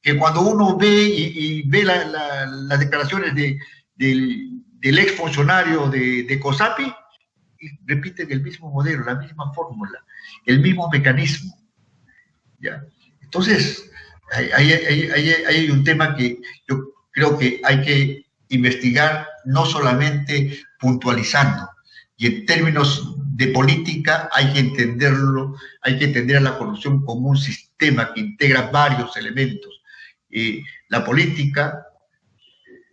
que cuando uno ve y ve las declaraciones del exfuncionario de COSAPI, repiten el mismo modelo, la misma fórmula, el mismo mecanismo. ¿Ya? Entonces, hay un tema que yo creo que hay que investigar, no solamente puntualizando, y en términos de política hay que entenderlo, hay que entender a la corrupción como un sistema que integra varios elementos. La política,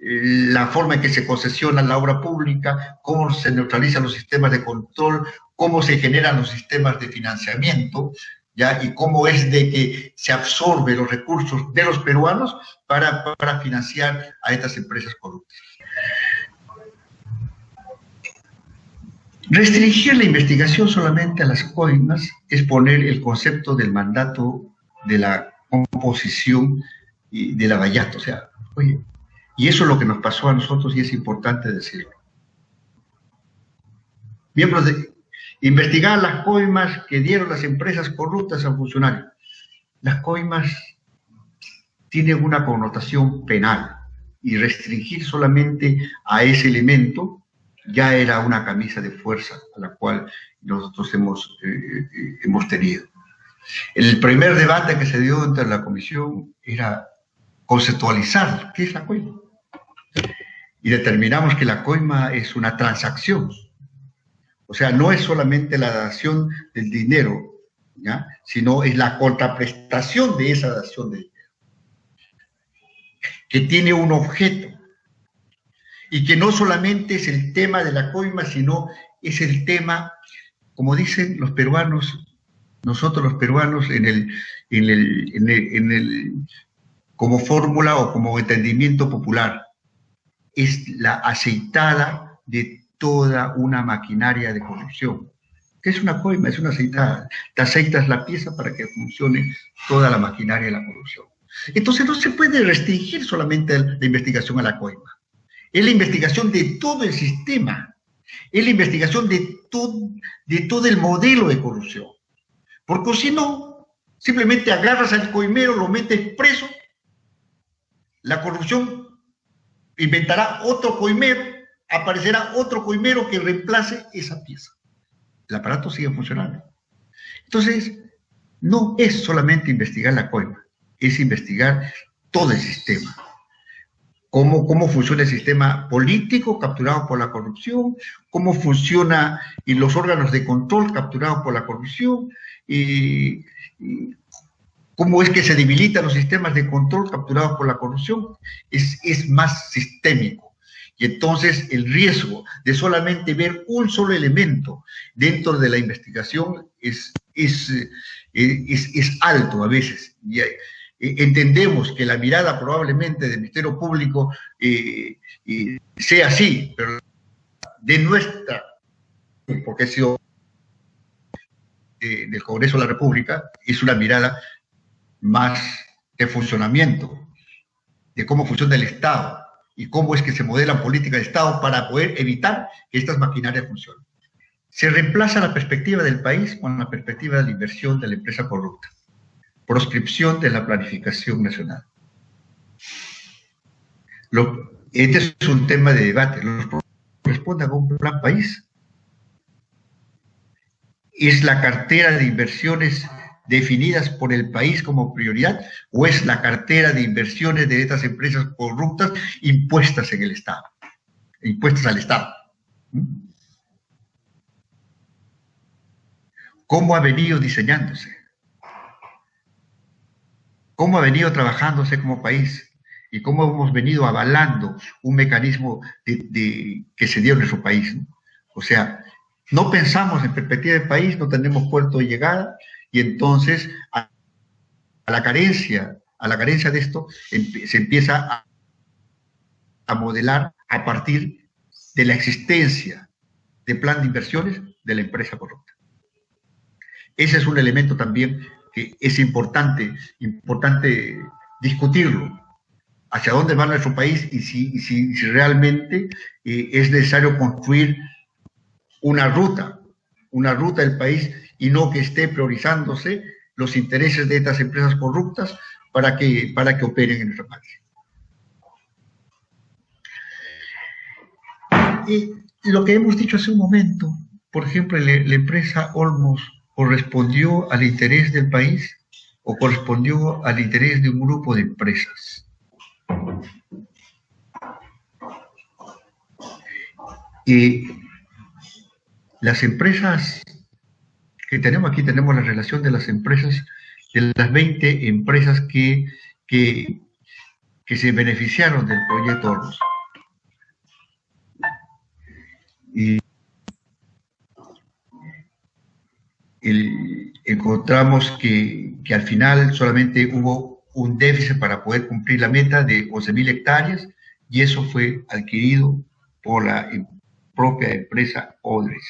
la forma en que se concesiona la obra pública, cómo se neutralizan los sistemas de control, cómo se generan los sistemas de financiamiento, ¿ya? Y cómo es de que se absorbe los recursos de los peruanos para financiar a estas empresas corruptas. Restringir la investigación solamente a las coimas es poner el concepto del mandato de la composición y de la Lavallato. O sea, oye, y eso es lo que nos pasó a nosotros y es importante decirlo. Miembros de investigar las coimas que dieron las empresas corruptas a funcionarios. Las coimas tienen una connotación penal y restringir solamente a ese elemento ya era una camisa de fuerza a la cual nosotros hemos tenido. El primer debate que se dio entre la comisión era conceptualizar qué es la coima. Y determinamos que la coima es una transacción. O sea, no es solamente la dación del dinero, ¿ya? Sino es la contraprestación de esa dación de dinero, que tiene un objeto, y que no solamente es el tema de la coima, sino es el tema, como dicen los peruanos, nosotros los peruanos, como fórmula o como entendimiento popular, es la aceitada de toda una maquinaria de corrupción. ¿Qué es una coima? Es una aceitada. Te aceitas la pieza para que funcione toda la maquinaria de la corrupción. Entonces no se puede restringir solamente la investigación a la coima. Es la investigación de todo el sistema. Es la investigación de todo el modelo de corrupción. Porque si no, simplemente agarras al coimero, lo metes preso, la corrupción inventará otro coimero, aparecerá otro coimero que reemplace esa pieza. El aparato sigue funcionando. Entonces, no es solamente investigar la coima, es investigar todo el sistema. Cómo funciona el sistema político capturado por la corrupción, cómo funciona y los órganos de control capturados por la corrupción, y cómo es que se debilitan los sistemas de control capturados por la corrupción. Es más sistémico. Y entonces el riesgo de solamente ver un solo elemento dentro de la investigación es alto a veces. entendemos que la mirada probablemente del Ministerio Público sea así, pero de nuestra, porque ha sido del Congreso de la República, es una mirada más de funcionamiento, de cómo funciona el Estado y cómo es que se modelan políticas de Estado para poder evitar que estas maquinarias funcionen. Se reemplaza la perspectiva del país con la perspectiva de la inversión de la empresa corrupta. Proscripción de la planificación nacional. Este es un tema de debate. ¿Los corresponde a un plan país? ¿Es la cartera de inversiones definidas por el país como prioridad o es la cartera de inversiones de estas empresas corruptas impuestas en el Estado, impuestas al Estado? ¿Cómo ha venido diseñándose? ¿Cómo ha venido trabajándose como país? ¿Y cómo hemos venido avalando un mecanismo que se dio en nuestro país? O sea, no pensamos en perspectiva de país, no tenemos puerto de llegada, y entonces a la carencia de esto se empieza a modelar a partir de la existencia de plan de inversiones de la empresa corrupta. Ese es un elemento también que es importante discutirlo. Hacia dónde va nuestro país y si realmente es necesario construir una ruta del país y no que esté priorizándose los intereses de estas empresas corruptas para que operen en nuestro país. Y lo que hemos dicho hace un momento, por ejemplo, la empresa Olmos correspondió al interés del país o correspondió al interés de un grupo de empresas. Y las empresas que tenemos aquí, tenemos la relación de las empresas, de las 20 empresas que se beneficiaron del proyecto Olmos. Y encontramos que al final solamente hubo un déficit para poder cumplir la meta de 11.000 hectáreas y eso fue adquirido por la propia empresa Odres.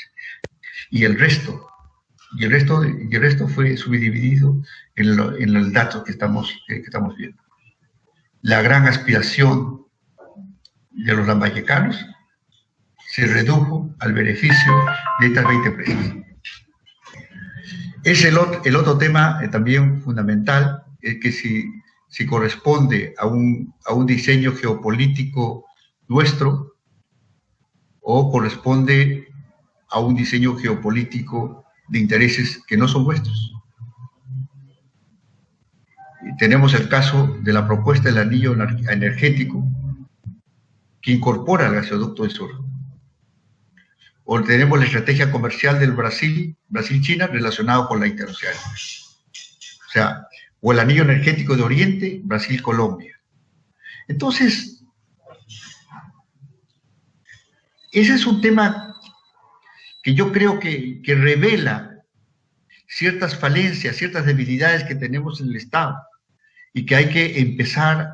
Y el resto fue subdividido en los datos que estamos viendo. La gran aspiración de los lambayecanos se redujo al beneficio de estas 20 empresas. Es el otro tema también fundamental, que si corresponde a un diseño geopolítico nuestro o corresponde a un diseño geopolítico de intereses que no son nuestros. Tenemos el caso de la propuesta del anillo energético que incorpora el gasoducto del sur. O tenemos la estrategia comercial del Brasil-China relacionado con la interoceánica. O sea, o el anillo energético de Oriente, Brasil-Colombia. Entonces, ese es un tema que yo creo que revela ciertas falencias, ciertas debilidades que tenemos en el Estado y que hay que empezar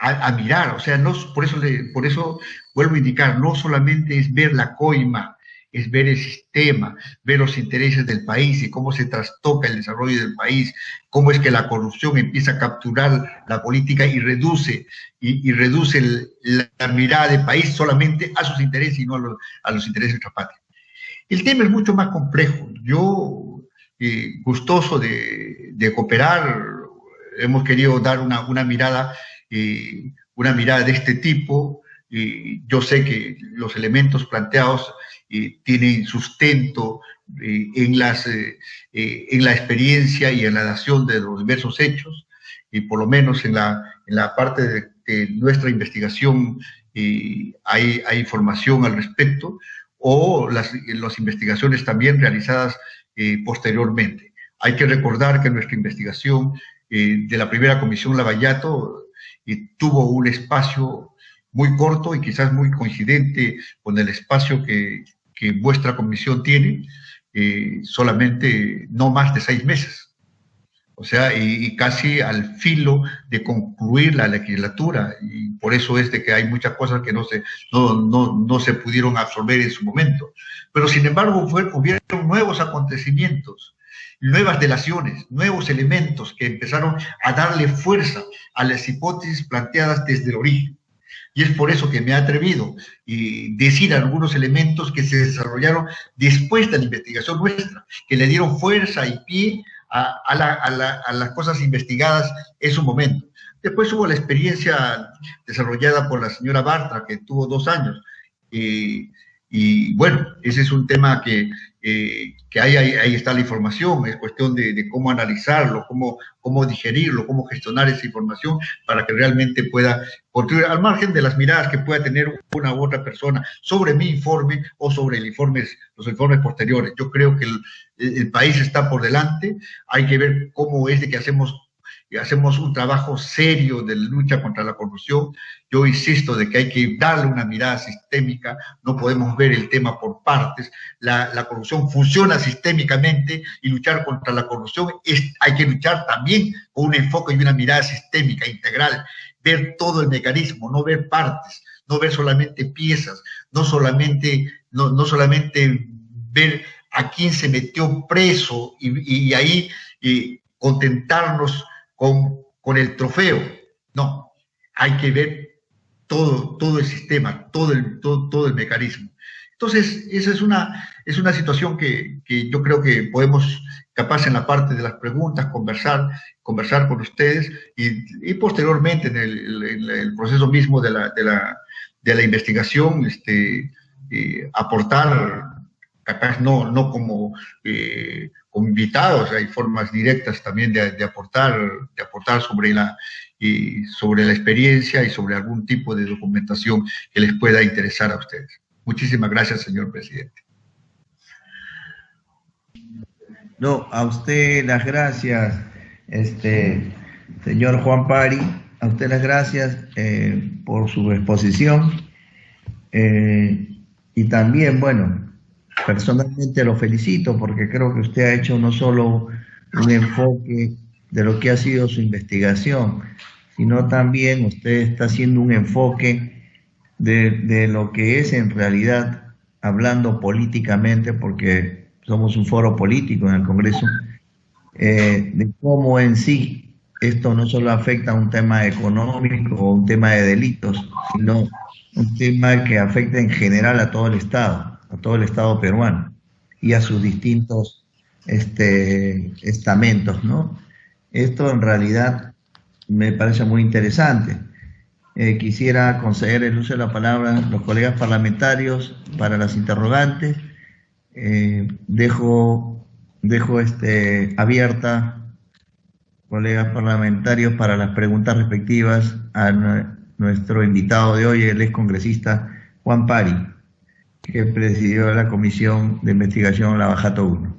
a mirar. O sea, por eso vuelvo a indicar, no solamente es ver la coima, es ver el sistema, ver los intereses del país y cómo se trastoca el desarrollo del país, cómo es que la corrupción empieza a capturar la política y reduce la mirada del país solamente a sus intereses y no a los intereses de nuestra patria. El tema es mucho más complejo. Yo, gustoso de cooperar, hemos querido dar una mirada de este tipo. Yo sé que los elementos planteados tienen sustento en la experiencia y en la dación de los diversos hechos, y por lo menos en la parte de nuestra investigación hay información al respecto, o las investigaciones también realizadas posteriormente. Hay que recordar que nuestra investigación de la primera comisión Lavallato tuvo un espacio muy corto y quizás muy coincidente con el espacio que vuestra comisión tiene, solamente no más de 6 meses. o sea, y casi al filo de concluir la legislatura, y por eso es de que hay muchas cosas que no se pudieron absorber en su momento. Pero sin embargo hubieron nuevos acontecimientos, nuevas delaciones, nuevos elementos que empezaron a darle fuerza a las hipótesis planteadas desde el origen. Y es por eso que me he atrevido a decir algunos elementos que se desarrollaron después de la investigación nuestra, que le dieron fuerza y pie a las cosas investigadas en su momento. Después hubo la experiencia desarrollada por la señora Bartra, que tuvo 2 años. Y bueno, ese es un tema que ahí está la información, es cuestión de cómo analizarlo, cómo digerirlo, cómo gestionar esa información para que realmente pueda contribuir, al margen de las miradas que pueda tener una u otra persona sobre mi informe o sobre los informes posteriores. Yo creo que el país está por delante, hay que ver cómo es de que hacemos un trabajo serio de lucha contra la corrupción. Yo insisto de que hay que darle una mirada sistémica, no podemos ver el tema por partes. La corrupción funciona sistémicamente y luchar contra la corrupción hay que luchar también con un enfoque y una mirada sistémica, integral, ver todo el mecanismo, no ver partes, no ver solamente piezas, no solamente ver a quién se metió preso y ahí contentarnos con el trofeo. No, hay que ver todo el sistema, todo el mecanismo. Entonces, esa es una situación que yo creo que podemos, capaz en la parte de las preguntas, conversar con ustedes y posteriormente en el proceso mismo de la investigación, aportar, capaz no como invitados, hay formas directas también de aportar sobre la experiencia y sobre algún tipo de documentación que les pueda interesar a ustedes. Muchísimas gracias, señor presidente. No, a usted las gracias, señor Juan Pari, a usted las gracias por su exposición y también, bueno, personalmente lo felicito porque creo que usted ha hecho no solo un enfoque de lo que ha sido su investigación, sino también usted está haciendo un enfoque de lo que es en realidad, hablando políticamente, porque somos un foro político en el Congreso, de cómo en sí esto no solo afecta a un tema económico o un tema de delitos, sino un tema que afecta en general a todo el Estado peruano y a sus distintos estamentos, ¿no? Esto en realidad me parece muy interesante. Quisiera conceder el uso de la palabra a los colegas parlamentarios para las interrogantes. Dejo abierta, colegas parlamentarios, para las preguntas respectivas a nuestro invitado de hoy, el excongresista Juan Pari, que presidió la Comisión de Investigación Lavajato 1.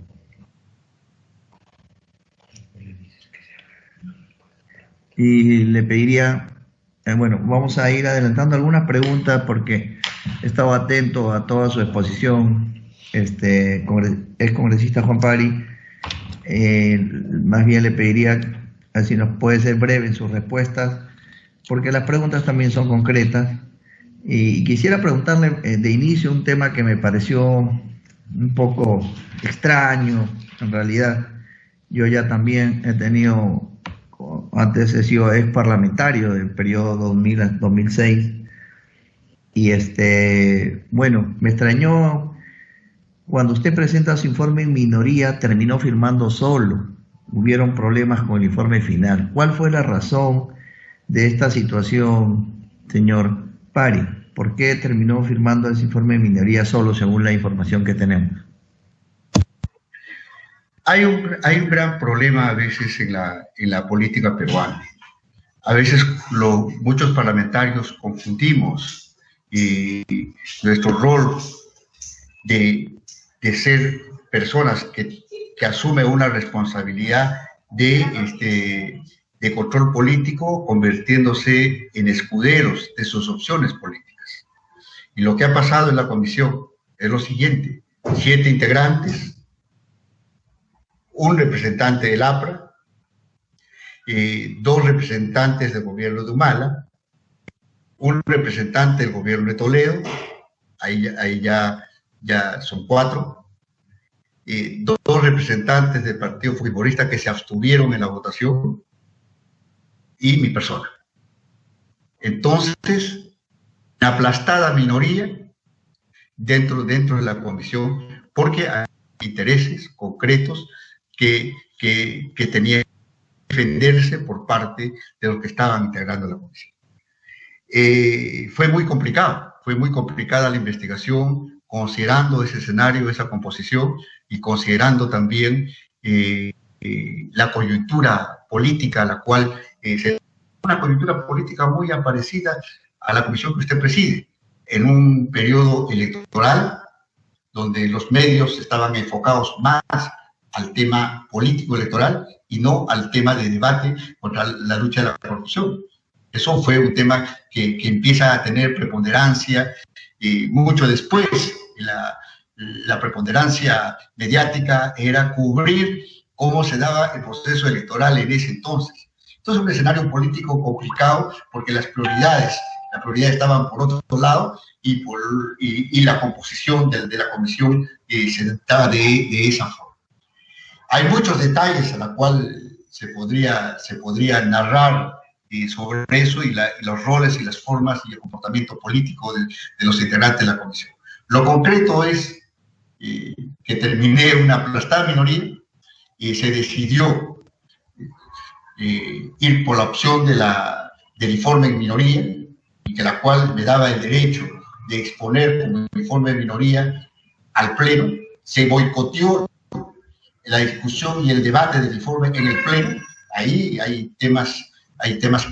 Y le pediría, bueno, vamos a ir adelantando algunas preguntas porque he estado atento a toda su exposición, excongresista Juan Pari. Más bien le pediría si nos puede ser breve en sus respuestas, porque las preguntas también son concretas. Y quisiera preguntarle de inicio un tema que me pareció un poco extraño, en realidad. Yo ya también he tenido, antes he sido ex parlamentario del periodo 2000 a 2006, y bueno, me extrañó cuando usted presenta su informe en minoría, terminó firmando solo. Hubieron problemas con el informe final. ¿Cuál fue la razón de esta situación, señor Pari? ¿Por qué terminó firmando ese informe de minoría solo, según la información que tenemos? Hay un gran problema a veces en la política peruana. A veces muchos parlamentarios confundimos nuestro rol de ser personas que asumen una responsabilidad de control político, convirtiéndose en escuderos de sus opciones políticas. Y lo que ha pasado en la comisión es lo siguiente: 7 integrantes, un representante del APRA 2 representantes del gobierno de Humala, un representante del gobierno de Toledo, ahí ya son 4, 2 representantes del Partido Fujimorista que se abstuvieron en la votación, y mi persona. Entonces, una aplastada minoría dentro de la comisión, porque hay intereses concretos que tenían que defenderse por parte de los que estaban integrando la comisión. Fue muy complicada la investigación, considerando ese escenario, esa composición, y considerando también la coyuntura política a la cual una coyuntura política muy parecida a la comisión que usted preside, en un periodo electoral donde los medios estaban enfocados más al tema político electoral y no al tema de debate contra la lucha de la corrupción. Eso fue un tema que empieza a tener preponderancia, y mucho después la preponderancia mediática era cubrir cómo se daba el proceso electoral en ese entonces. Entonces, un escenario político complicado, porque las prioridades estaban por otro lado, y la composición de la comisión se daba de esa forma. Hay muchos detalles a la cual se podría narrar sobre eso, y los roles y las formas y el comportamiento político de los integrantes de la comisión. Lo concreto es que terminé una aplastada minoría y se decidió ir por la opción del informe en minoría, y que la cual me daba el derecho de exponer como informe de minoría al Pleno. Se boicoteó la discusión y el debate del informe en el Pleno. Ahí hay temas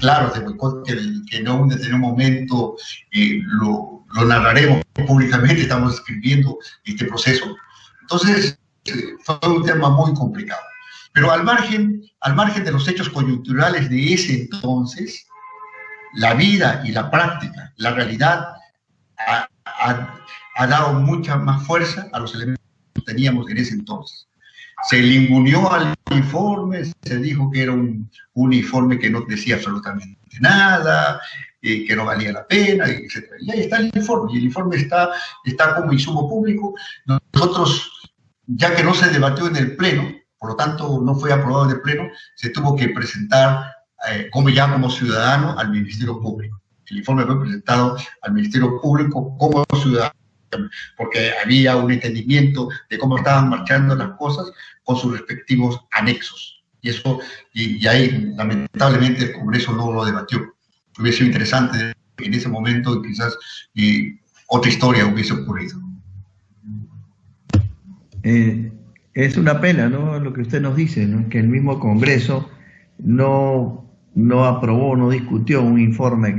claros de boicot que en un momento lo narraremos públicamente. Estamos escribiendo este proceso. Entonces, fue un tema muy complicado. Pero al margen de los hechos coyunturales de ese entonces, la vida y la práctica, la realidad, ha dado mucha más fuerza a los elementos que teníamos en ese entonces. Se ninguneó al informe, se dijo que era un informe que no decía absolutamente nada, que no valía la pena, etc. Y ahí está el informe, y el informe está como insumo público. Nosotros, ya que no se debatió en el Pleno, por lo tanto no fue aprobado en el Pleno, se tuvo que presentar como ciudadano al Ministerio Público. El informe fue presentado al Ministerio Público como ciudadano, porque había un entendimiento de cómo estaban marchando las cosas con sus respectivos anexos. Y ahí, lamentablemente, el Congreso no lo debatió. Hubiese sido interesante en ese momento, quizás otra historia hubiese ocurrido. Es una pena, ¿no?, lo que usted nos dice, ¿no?, que el mismo Congreso no aprobó, no discutió un informe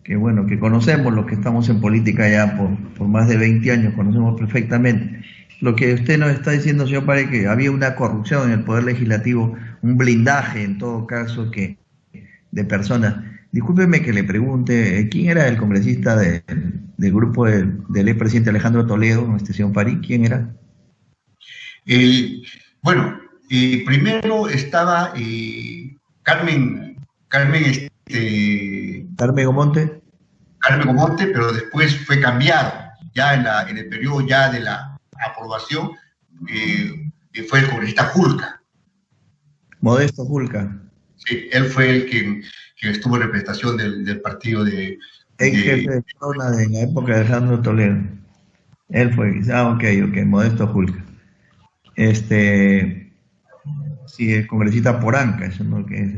que conocemos, los que estamos en política ya por más de 20 años, conocemos perfectamente. Lo que usted nos está diciendo, señor Pari, que había una corrupción en el Poder Legislativo, un blindaje en todo caso de personas. Discúlpeme que le pregunte, ¿quién era el congresista del grupo del expresidente Alejandro Toledo, señor Pari? ¿Quién era? Primero estaba Carmen Gomonte. Carmen Gomonte, pero después fue cambiado, ya en el periodo ya de la aprobación, fue el congresista Julca. Modesto Julca. Sí, él fue el que estuvo en representación del partido de... Jefe de zona de la época de Alejandro Toledo. Él fue, ok, Modesto Julca. Sí, el congresista Poranca, eso no, que es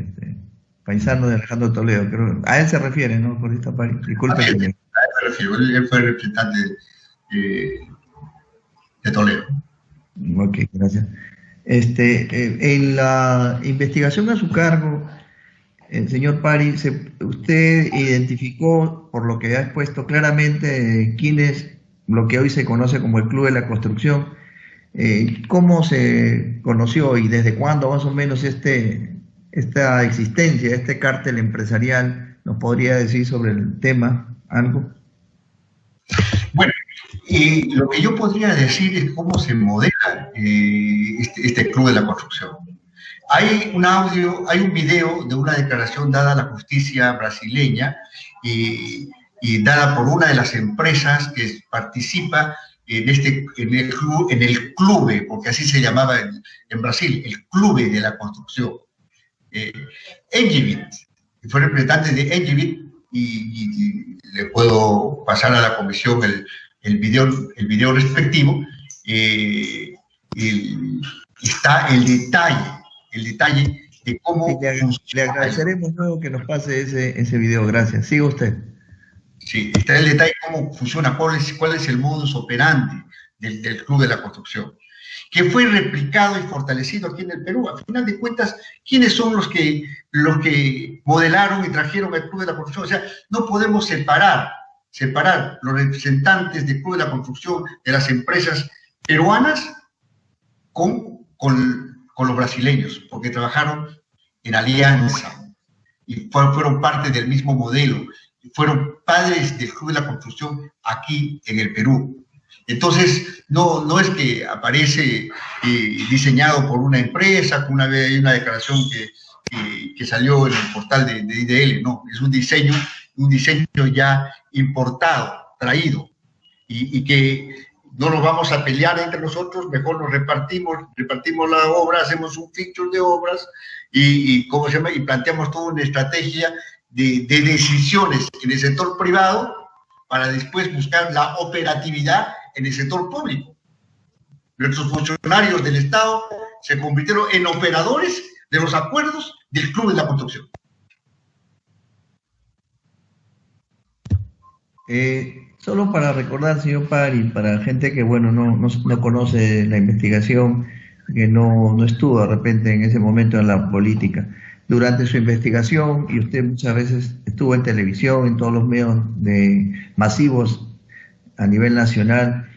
paisano de Alejandro Toledo, creo. A él se refiere, ¿no, congresista Pari? Disculpe. A él se refiere, él fue el representante de Toledo. Ok, gracias. En la investigación a su cargo, señor Pari, usted identificó, por lo que ha expuesto claramente, quién es lo que hoy se conoce como el Club de la Construcción. ¿Cómo se conoció y desde cuándo más o menos esta existencia, este cártel empresarial? ¿Nos podría decir sobre el tema algo? Bueno, lo que yo podría decir es cómo se modela este Club de la Construcción. Hay un audio, hay un video de una declaración dada a la justicia brasileña y dada por una de las empresas que participa en el clube, porque así se llamaba en Brasil, el clube de la construcción. Engevit, fue representante de Engevit y le puedo pasar a la comisión el video respectivo. Está el detalle de cómo... Le agradeceremos luego que nos pase ese video, gracias. Siga usted. Sí, está el detalle de cómo funciona, cuál es el modus operandi del Club de la Construcción, que fue replicado y fortalecido aquí en el Perú. A final de cuentas, ¿quiénes son los que modelaron y trajeron el Club de la Construcción? O sea, no podemos separar los representantes del Club de la Construcción de las empresas peruanas con los brasileños, porque trabajaron en alianza y fueron parte del mismo modelo, fueron padres del Club de la Construcción aquí en el Perú. Entonces, no es que aparece diseñado por una empresa, una vez hay una declaración que salió en el portal de IDL, no, es un diseño ya importado, traído, y que no nos vamos a pelear entre nosotros, mejor nos repartimos la obra, hacemos un feature de obras y planteamos toda una estrategia de decisiones en el sector privado para después buscar la operatividad en el sector público. Nuestros funcionarios del Estado se convirtieron en operadores de los acuerdos del Club de la Construcción. Solo para recordar, señor Pari, para gente que, bueno, no conoce la investigación, que no estuvo de repente en ese momento en la política. Durante su investigación, y usted muchas veces estuvo en televisión, en todos los medios masivos a nivel nacional,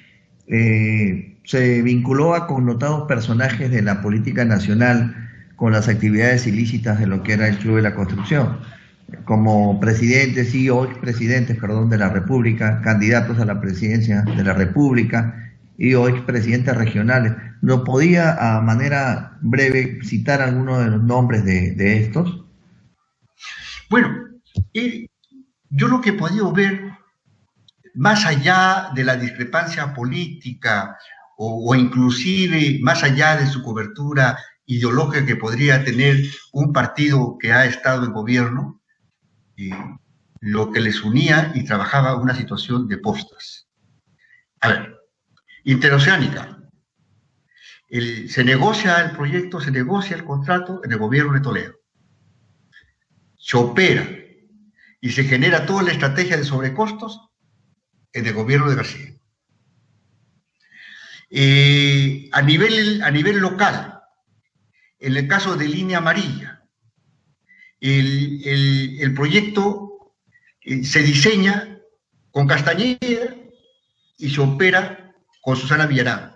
se vinculó a connotados personajes de la política nacional con las actividades ilícitas de lo que era el Club de la Construcción, como presidentes o expresidentes, de la República, candidatos a la presidencia de la República y o expresidentes regionales. ¿No podía, a manera breve, citar algunos de los nombres de estos? Bueno, yo lo que he podido ver, más allá de la discrepancia política o inclusive más allá de su cobertura ideológica que podría tener un partido que ha estado en gobierno, lo que les unía y trabajaba una situación de postas. A ver, Interoceánica. Se negocia el proyecto, se negocia el contrato en el gobierno de Toledo. Se opera y se genera toda la estrategia de sobrecostos en el gobierno de García. A nivel local, en el caso de Línea Amarilla, el proyecto se diseña con Castañeda y se opera con Susana Villarán.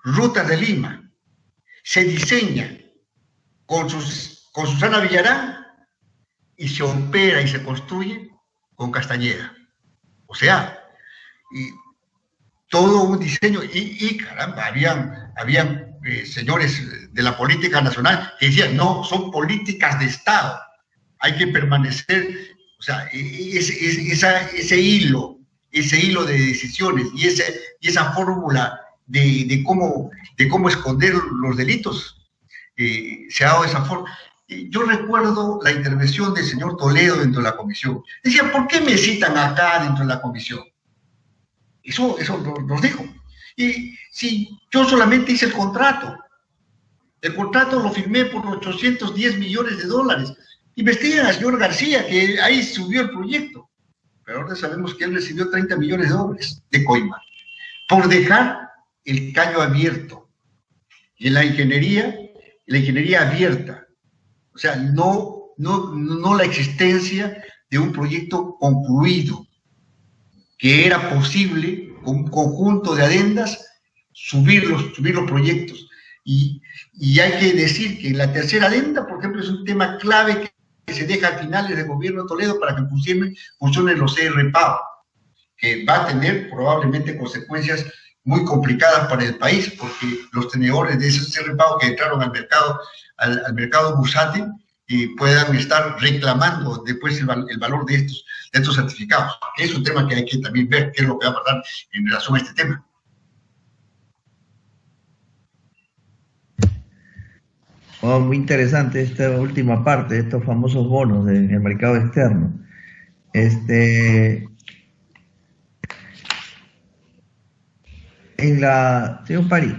Rutas de Lima se diseña con Susana Villarán y se opera y se construye con Castañeda. O sea, todo un diseño, y caramba, habían señores de la política nacional que decían, no, son políticas de Estado, hay que permanecer, o sea, ese hilo de decisiones y esa fórmula de cómo esconder los delitos, se ha dado de esa forma. Yo recuerdo la intervención del señor Toledo dentro de la comisión. Decía, ¿por qué me citan acá dentro de la comisión? Eso nos dijo. Y si yo solamente hice el contrato lo firmé por $810 millones. Investiguen al señor García, que ahí subió el proyecto. Pero ahora sabemos que él recibió $30 millones de coima por dejar el caño abierto. Y en la ingeniería abierta. O sea, no la existencia de un proyecto concluido, que era posible, con un conjunto de adendas, subir los proyectos. Y hay que decir que la tercera adenda, por ejemplo, es un tema clave que se deja a finales del gobierno de Toledo para que funcionen los CRPAO, que va a tener probablemente consecuencias muy complicadas para el país, porque los tenedores de esos repago que entraron al mercado bursátil puedan estar reclamando después el valor de estos certificados. Es un tema que hay que también ver qué es lo que va a pasar en relación a este tema. Oh, muy interesante esta última parte, estos famosos bonos del mercado externo. Señor Pari,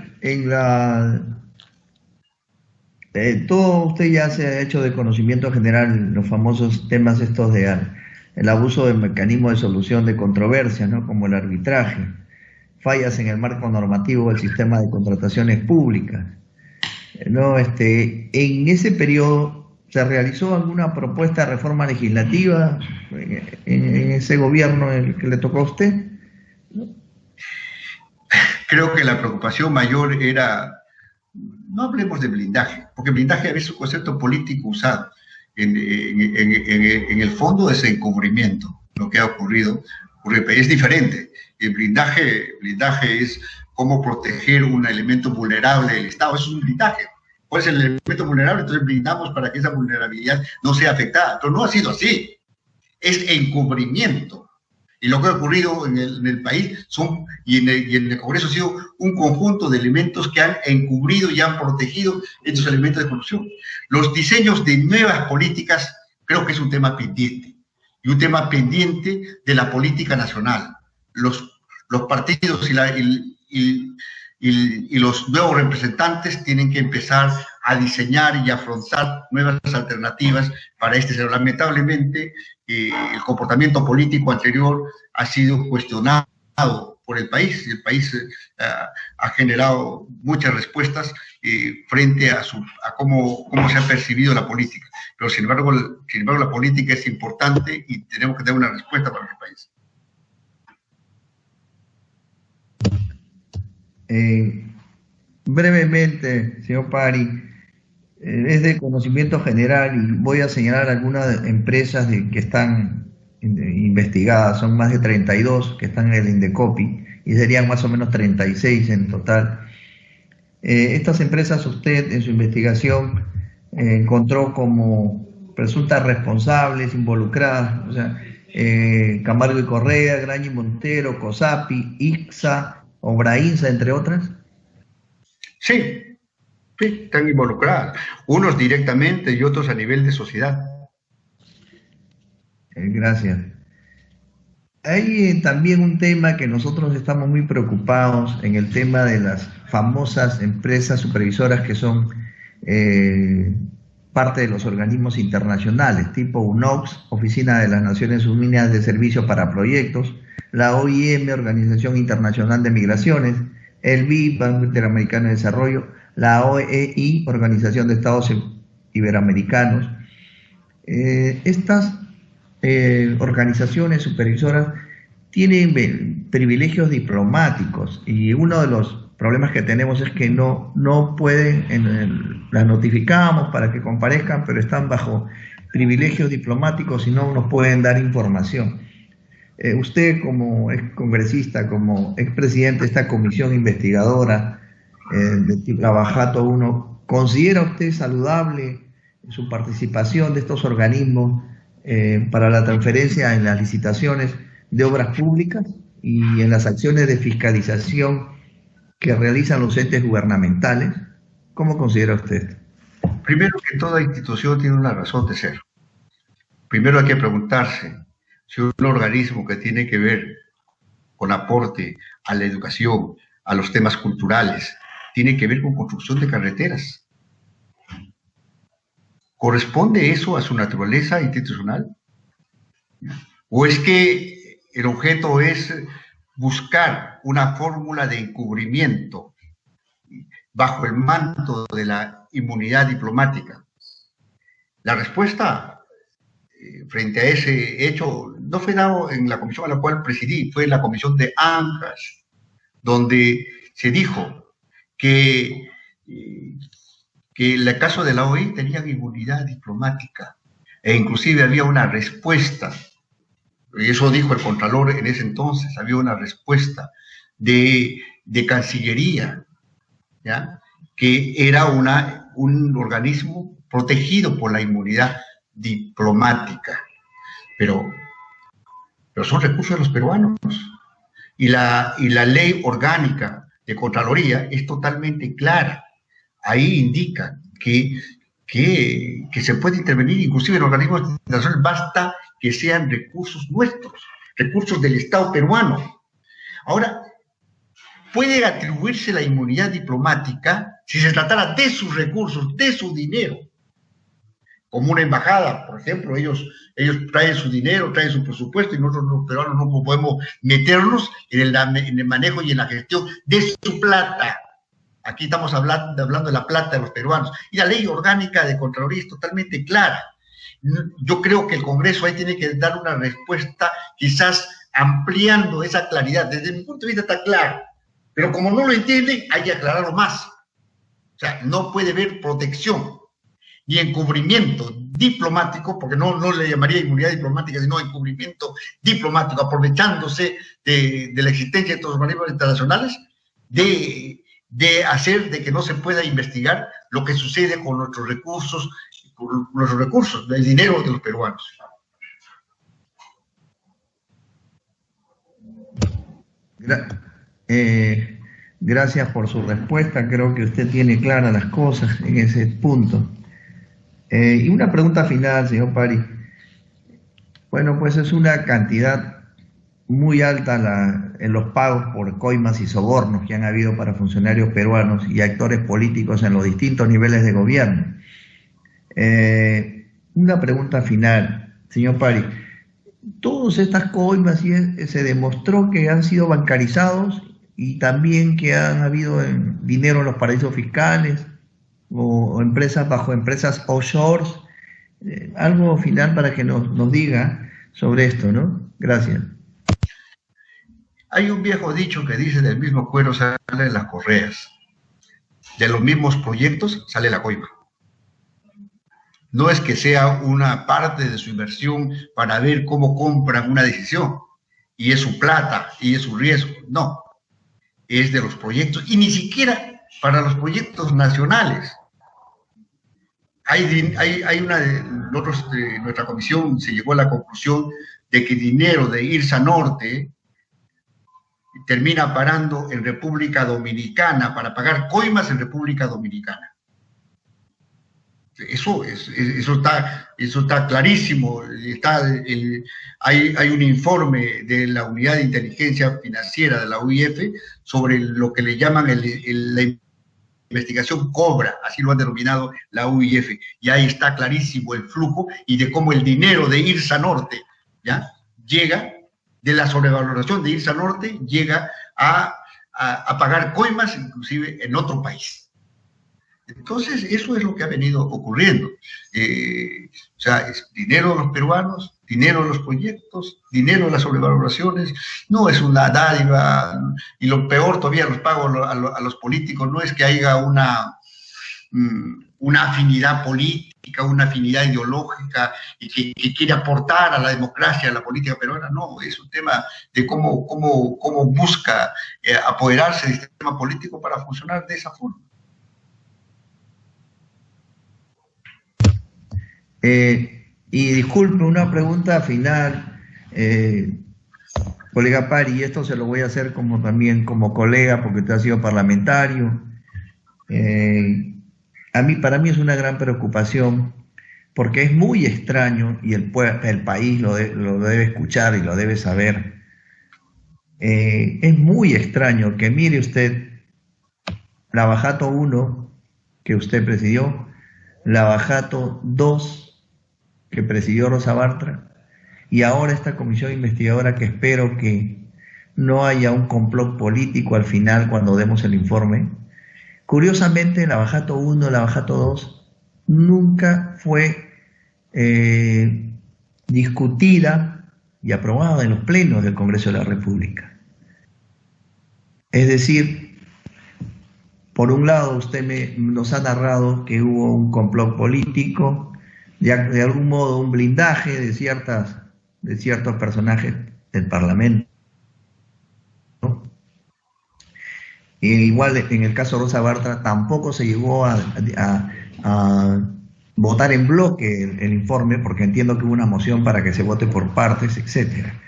todo usted ya se ha hecho de conocimiento general los famosos temas estos de el abuso de mecanismos de solución de controversias, ¿no? Como el arbitraje, fallas en el marco normativo del sistema de contrataciones públicas, ¿no? En ese periodo, ¿se realizó alguna propuesta de reforma legislativa en ese gobierno en el que le tocó a usted? Creo que la preocupación mayor era, no hablemos de blindaje, porque blindaje es un concepto político usado. En el fondo es encubrimiento, lo que ha ocurrido. Es diferente. El blindaje es cómo proteger un elemento vulnerable del Estado. Eso es un blindaje. ¿Cuál es el elemento vulnerable? Entonces blindamos para que esa vulnerabilidad no sea afectada. Pero no ha sido así. Es encubrimiento. Y lo que ha ocurrido en el país y en el Congreso ha sido un conjunto de elementos que han encubrido y han protegido estos elementos de corrupción. Los diseños de nuevas políticas creo que es un tema pendiente, y un tema pendiente de la política nacional. Los partidos y los nuevos representantes tienen que empezar a diseñar y afrontar nuevas alternativas para este sector. Lamentablemente, el comportamiento político anterior ha sido cuestionado por el país. El país ha generado muchas respuestas frente a cómo se ha percibido la política. Pero sin embargo, la política es importante y tenemos que dar una respuesta para el país. Brevemente, señor Pari, es de conocimiento general y voy a señalar algunas empresas que están investigadas. Son más de 32 que están en el Indecopi y serían más o menos 36 en total. Estas empresas usted en su investigación encontró como presuntas responsables, involucradas, o sea, Camargo y Correa, Graña y Montero, COSAPI, ICSA, Obrainsa, entre otras. Sí, están involucradas, unos directamente y otros a nivel de sociedad. Gracias. Hay también un tema que nosotros estamos muy preocupados en el tema de las famosas empresas supervisoras que son parte de los organismos internacionales, tipo UNOPS, Oficina de las Naciones Unidas de Servicios para Proyectos, la OIM, Organización Internacional de Migraciones, el BID, Banco Interamericano de Desarrollo, la OEI, Organización de Estados Iberoamericanos. Estas organizaciones supervisoras tienen privilegios diplomáticos y uno de los problemas que tenemos es que no pueden, las notificamos para que comparezcan, pero están bajo privilegios diplomáticos y no nos pueden dar información. Usted como ex congresista, como expresidente de esta comisión investigadora de Lavajato 1, ¿considera usted saludable su participación de estos organismos para la transferencia en las licitaciones de obras públicas y en las acciones de fiscalización que realizan los entes gubernamentales? ¿Cómo considera usted? Primero, que toda institución tiene una razón de ser. Primero hay que preguntarse si un organismo que tiene que ver con aporte a la educación, a los temas culturales, tiene que ver con construcción de carreteras. ¿Corresponde eso a su naturaleza institucional? ¿O es que el objeto es buscar una fórmula de encubrimiento bajo el manto de la inmunidad diplomática? La respuesta frente a ese hecho no fue dado en la comisión a la cual presidí, fue en la comisión de Ancash, donde se dijo que el caso de la OEI tenía inmunidad diplomática e inclusive había una respuesta, y eso dijo el Contralor en ese entonces, había una respuesta de de Cancillería, ¿ya? Que era un organismo protegido por la inmunidad diplomática, pero son recursos de los peruanos. Y la ley orgánica de Contraloría es totalmente clara. Ahí indica que se puede intervenir inclusive en organismos internacionales, basta que sean recursos nuestros, recursos del Estado peruano. Ahora, puede atribuirse la inmunidad diplomática si se tratara de sus recursos, de su dinero. Como una embajada, por ejemplo, ellos traen su dinero, traen su presupuesto y nosotros los peruanos no podemos meternos en el manejo y en la gestión de su plata. Aquí estamos hablando de la plata de los peruanos. Y la ley orgánica de Contraloría es totalmente clara. Yo creo que el Congreso ahí tiene que dar una respuesta, quizás ampliando esa claridad. Desde mi punto de vista está claro, pero como no lo entienden, hay que aclararlo más. O sea, no puede haber protección ni encubrimiento diplomático, porque no le llamaría inmunidad diplomática, sino encubrimiento diplomático, aprovechándose de la existencia de estos organismos internacionales, de hacer de que no se pueda investigar lo que sucede con nuestros recursos, el dinero de los peruanos. Gracias por su respuesta, creo que usted tiene claras las cosas en ese punto. Y una pregunta final, señor Pari. Bueno, pues es una cantidad muy alta en los pagos por coimas y sobornos que han habido para funcionarios peruanos y actores políticos en los distintos niveles de gobierno. Una pregunta final, señor Pari. Todas estas coimas se demostró que han sido bancarizados y también que han habido dinero en los paraísos fiscales o empresas bajo empresas offshore. Algo final para que nos diga sobre esto, ¿no? Gracias. Hay un viejo dicho que dice: del mismo cuero salen las correas, de los mismos proyectos sale la coima. No es que sea una parte de su inversión para ver cómo compran una decisión, y es su plata, y es su riesgo. No, es de los proyectos, y ni siquiera para los proyectos nacionales. Nosotros, nuestra comisión se llegó a la conclusión de que dinero de IRSA Norte termina parando en República Dominicana para pagar coimas en República Dominicana. Eso está clarísimo. Hay un informe de la Unidad de Inteligencia Financiera de la UIF sobre lo que le llaman la investigación Cobra, así lo han denominado la UIF, y ahí está clarísimo el flujo y de cómo el dinero de IRSA Norte, ¿ya?, llega, de la sobrevaloración de IRSA Norte, llega a pagar coimas inclusive en otro país. Entonces, eso es lo que ha venido ocurriendo. O sea, es dinero de los peruanos, dinero de los proyectos, dinero de las sobrevaloraciones. No es una dádiva, y lo peor todavía, los pagos a los políticos, no es que haya una afinidad política, una afinidad ideológica y que quiere aportar a la democracia, a la política peruana. No, es un tema de cómo busca apoderarse del sistema político para funcionar de esa forma. Y disculpe, una pregunta final, colega Pari, y esto se lo voy a hacer también como colega, porque usted ha sido parlamentario. Para mí es una gran preocupación, porque es muy extraño, y el país lo debe escuchar y lo debe saber. Es muy extraño que mire usted Lavajato 1, que usted presidió, Lavajato 2, que presidió Rosa Bartra, y ahora esta comisión investigadora, que espero que no haya un complot político al final cuando demos el informe. Curiosamente, Lavajato 1, Lavajato 2 nunca fue discutida y aprobada en los plenos del Congreso de la República. Es decir, por un lado usted nos ha narrado que hubo un complot político, de algún modo un blindaje de ciertos personajes del Parlamento, ¿no? igual en el caso de Rosa Bartra tampoco se llegó a votar en bloque el informe, porque entiendo que hubo una moción para que se vote por partes, etcétera.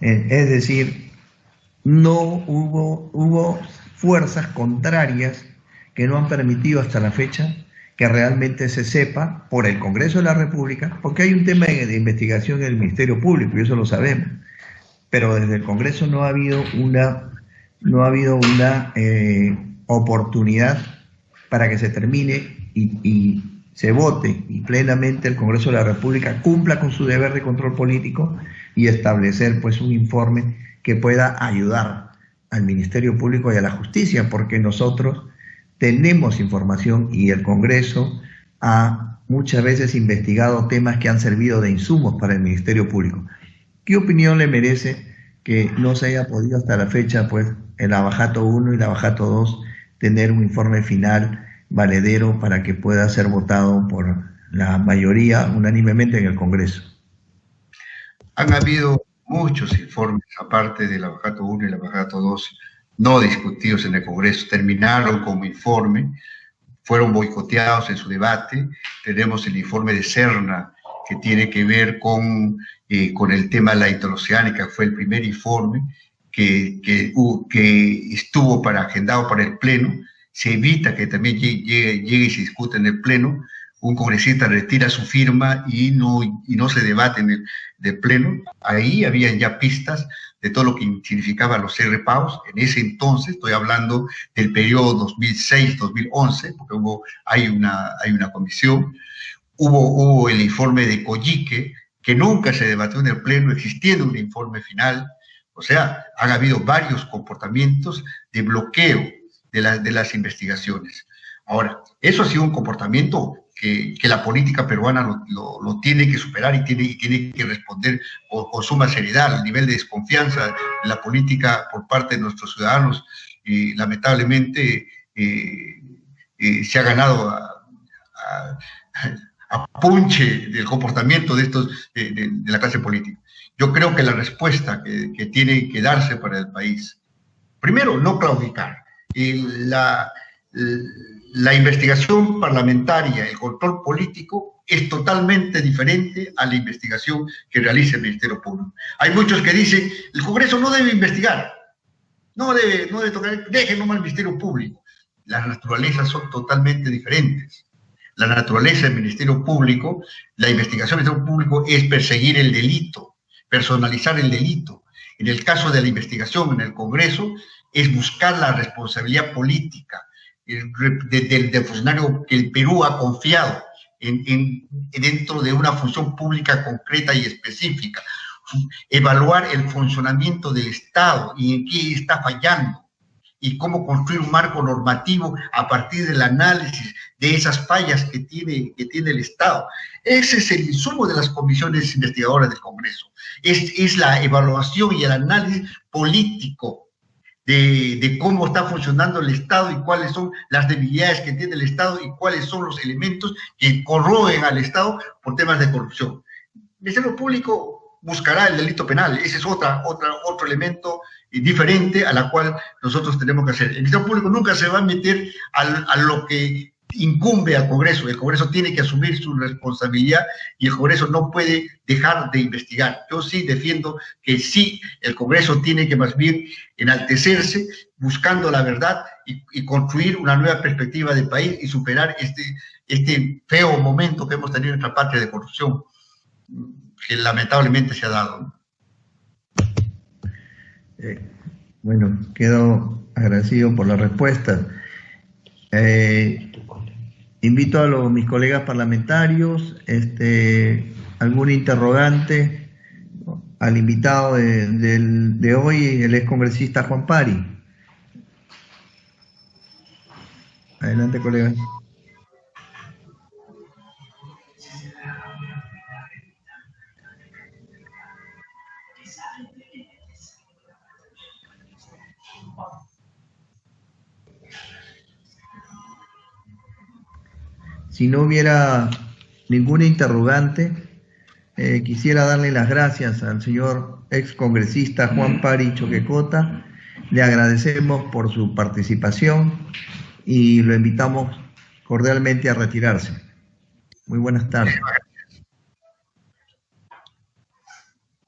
Es decir, no hubo fuerzas contrarias que no han permitido hasta la fecha que realmente se sepa por el Congreso de la República, porque hay un tema de investigación en el Ministerio Público, y eso lo sabemos, pero desde el Congreso no ha habido una oportunidad para que se termine y se vote, y plenamente el Congreso de la República cumpla con su deber de control político y establecer pues un informe que pueda ayudar al Ministerio Público y a la justicia, porque nosotros tenemos información y el Congreso ha muchas veces investigado temas que han servido de insumos para el Ministerio Público. ¿Qué opinión le merece que no se haya podido hasta la fecha, pues, el abajato 1 y el abajato 2 tener un informe final valedero para que pueda ser votado por la mayoría unánimemente en el Congreso? Han habido muchos informes, aparte del abajato 1 y el abajato 2, no discutidos en el Congreso, terminaron como informe, fueron boicoteados en su debate. Tenemos el informe de Serna, que tiene que ver con el tema de la interoceánica, fue el primer informe que estuvo agendado para el Pleno. Se evita que también llegue y se discute en el Pleno. Un congresista retira su firma y no se debate en el Pleno. Ahí habían ya pistas de todo lo que significaban los RPAOs. En ese entonces, estoy hablando del periodo 2006-2011, porque hay una comisión. Hubo el informe de Coyique, que nunca se debatió en el Pleno, existiendo un informe final. O sea, han habido varios comportamientos de bloqueo de las investigaciones. Ahora, eso ha sido un comportamiento que la política peruana lo tiene que superar y tiene que responder con suma seriedad. El nivel de desconfianza de la política por parte de nuestros ciudadanos, lamentablemente, se ha ganado a punche del comportamiento de la clase política. Yo creo que la respuesta que tiene que darse para el país, primero, no claudicar. La investigación parlamentaria, el control político, es totalmente diferente a la investigación que realiza el Ministerio Público. Hay muchos que dicen, el Congreso no debe investigar, no debe tocar, deje nomás el Ministerio Público. Las naturalezas son totalmente diferentes. La naturaleza del Ministerio Público, la investigación del Ministerio Público es perseguir el delito, personalizar el delito. En el caso de la investigación en el Congreso, es buscar la responsabilidad política del funcionario que el Perú ha confiado dentro de una función pública concreta y específica. Evaluar el funcionamiento del Estado y en qué está fallando, y cómo construir un marco normativo a partir del análisis de esas fallas que tiene el Estado. Ese es el insumo de las comisiones investigadoras del Congreso. Es la evaluación y el análisis político de cómo está funcionando el Estado y cuáles son las debilidades que tiene el Estado y cuáles son los elementos que corroen al Estado por temas de corrupción. El Ministerio Público buscará el delito penal. Ese es otro elemento diferente a la cual nosotros tenemos que hacer. El Ministerio Público nunca se va a meter a lo que incumbe al Congreso. El Congreso tiene que asumir su responsabilidad y el Congreso no puede dejar de investigar. Yo sí defiendo que sí, el Congreso tiene que más bien enaltecerse buscando la verdad y construir una nueva perspectiva de país y superar este feo momento que hemos tenido en nuestra patria de corrupción, que lamentablemente se ha dado. Bueno, quedo agradecido por la respuesta. Invito a mis colegas parlamentarios, algún interrogante al invitado de hoy, el excongresista Juan Pari. Adelante, colega. Si no hubiera ningún interrogante, quisiera darle las gracias al señor excongresista Juan Pari Choquecota Le agradecemos por su participación y lo invitamos cordialmente a retirarse. Muy buenas tardes.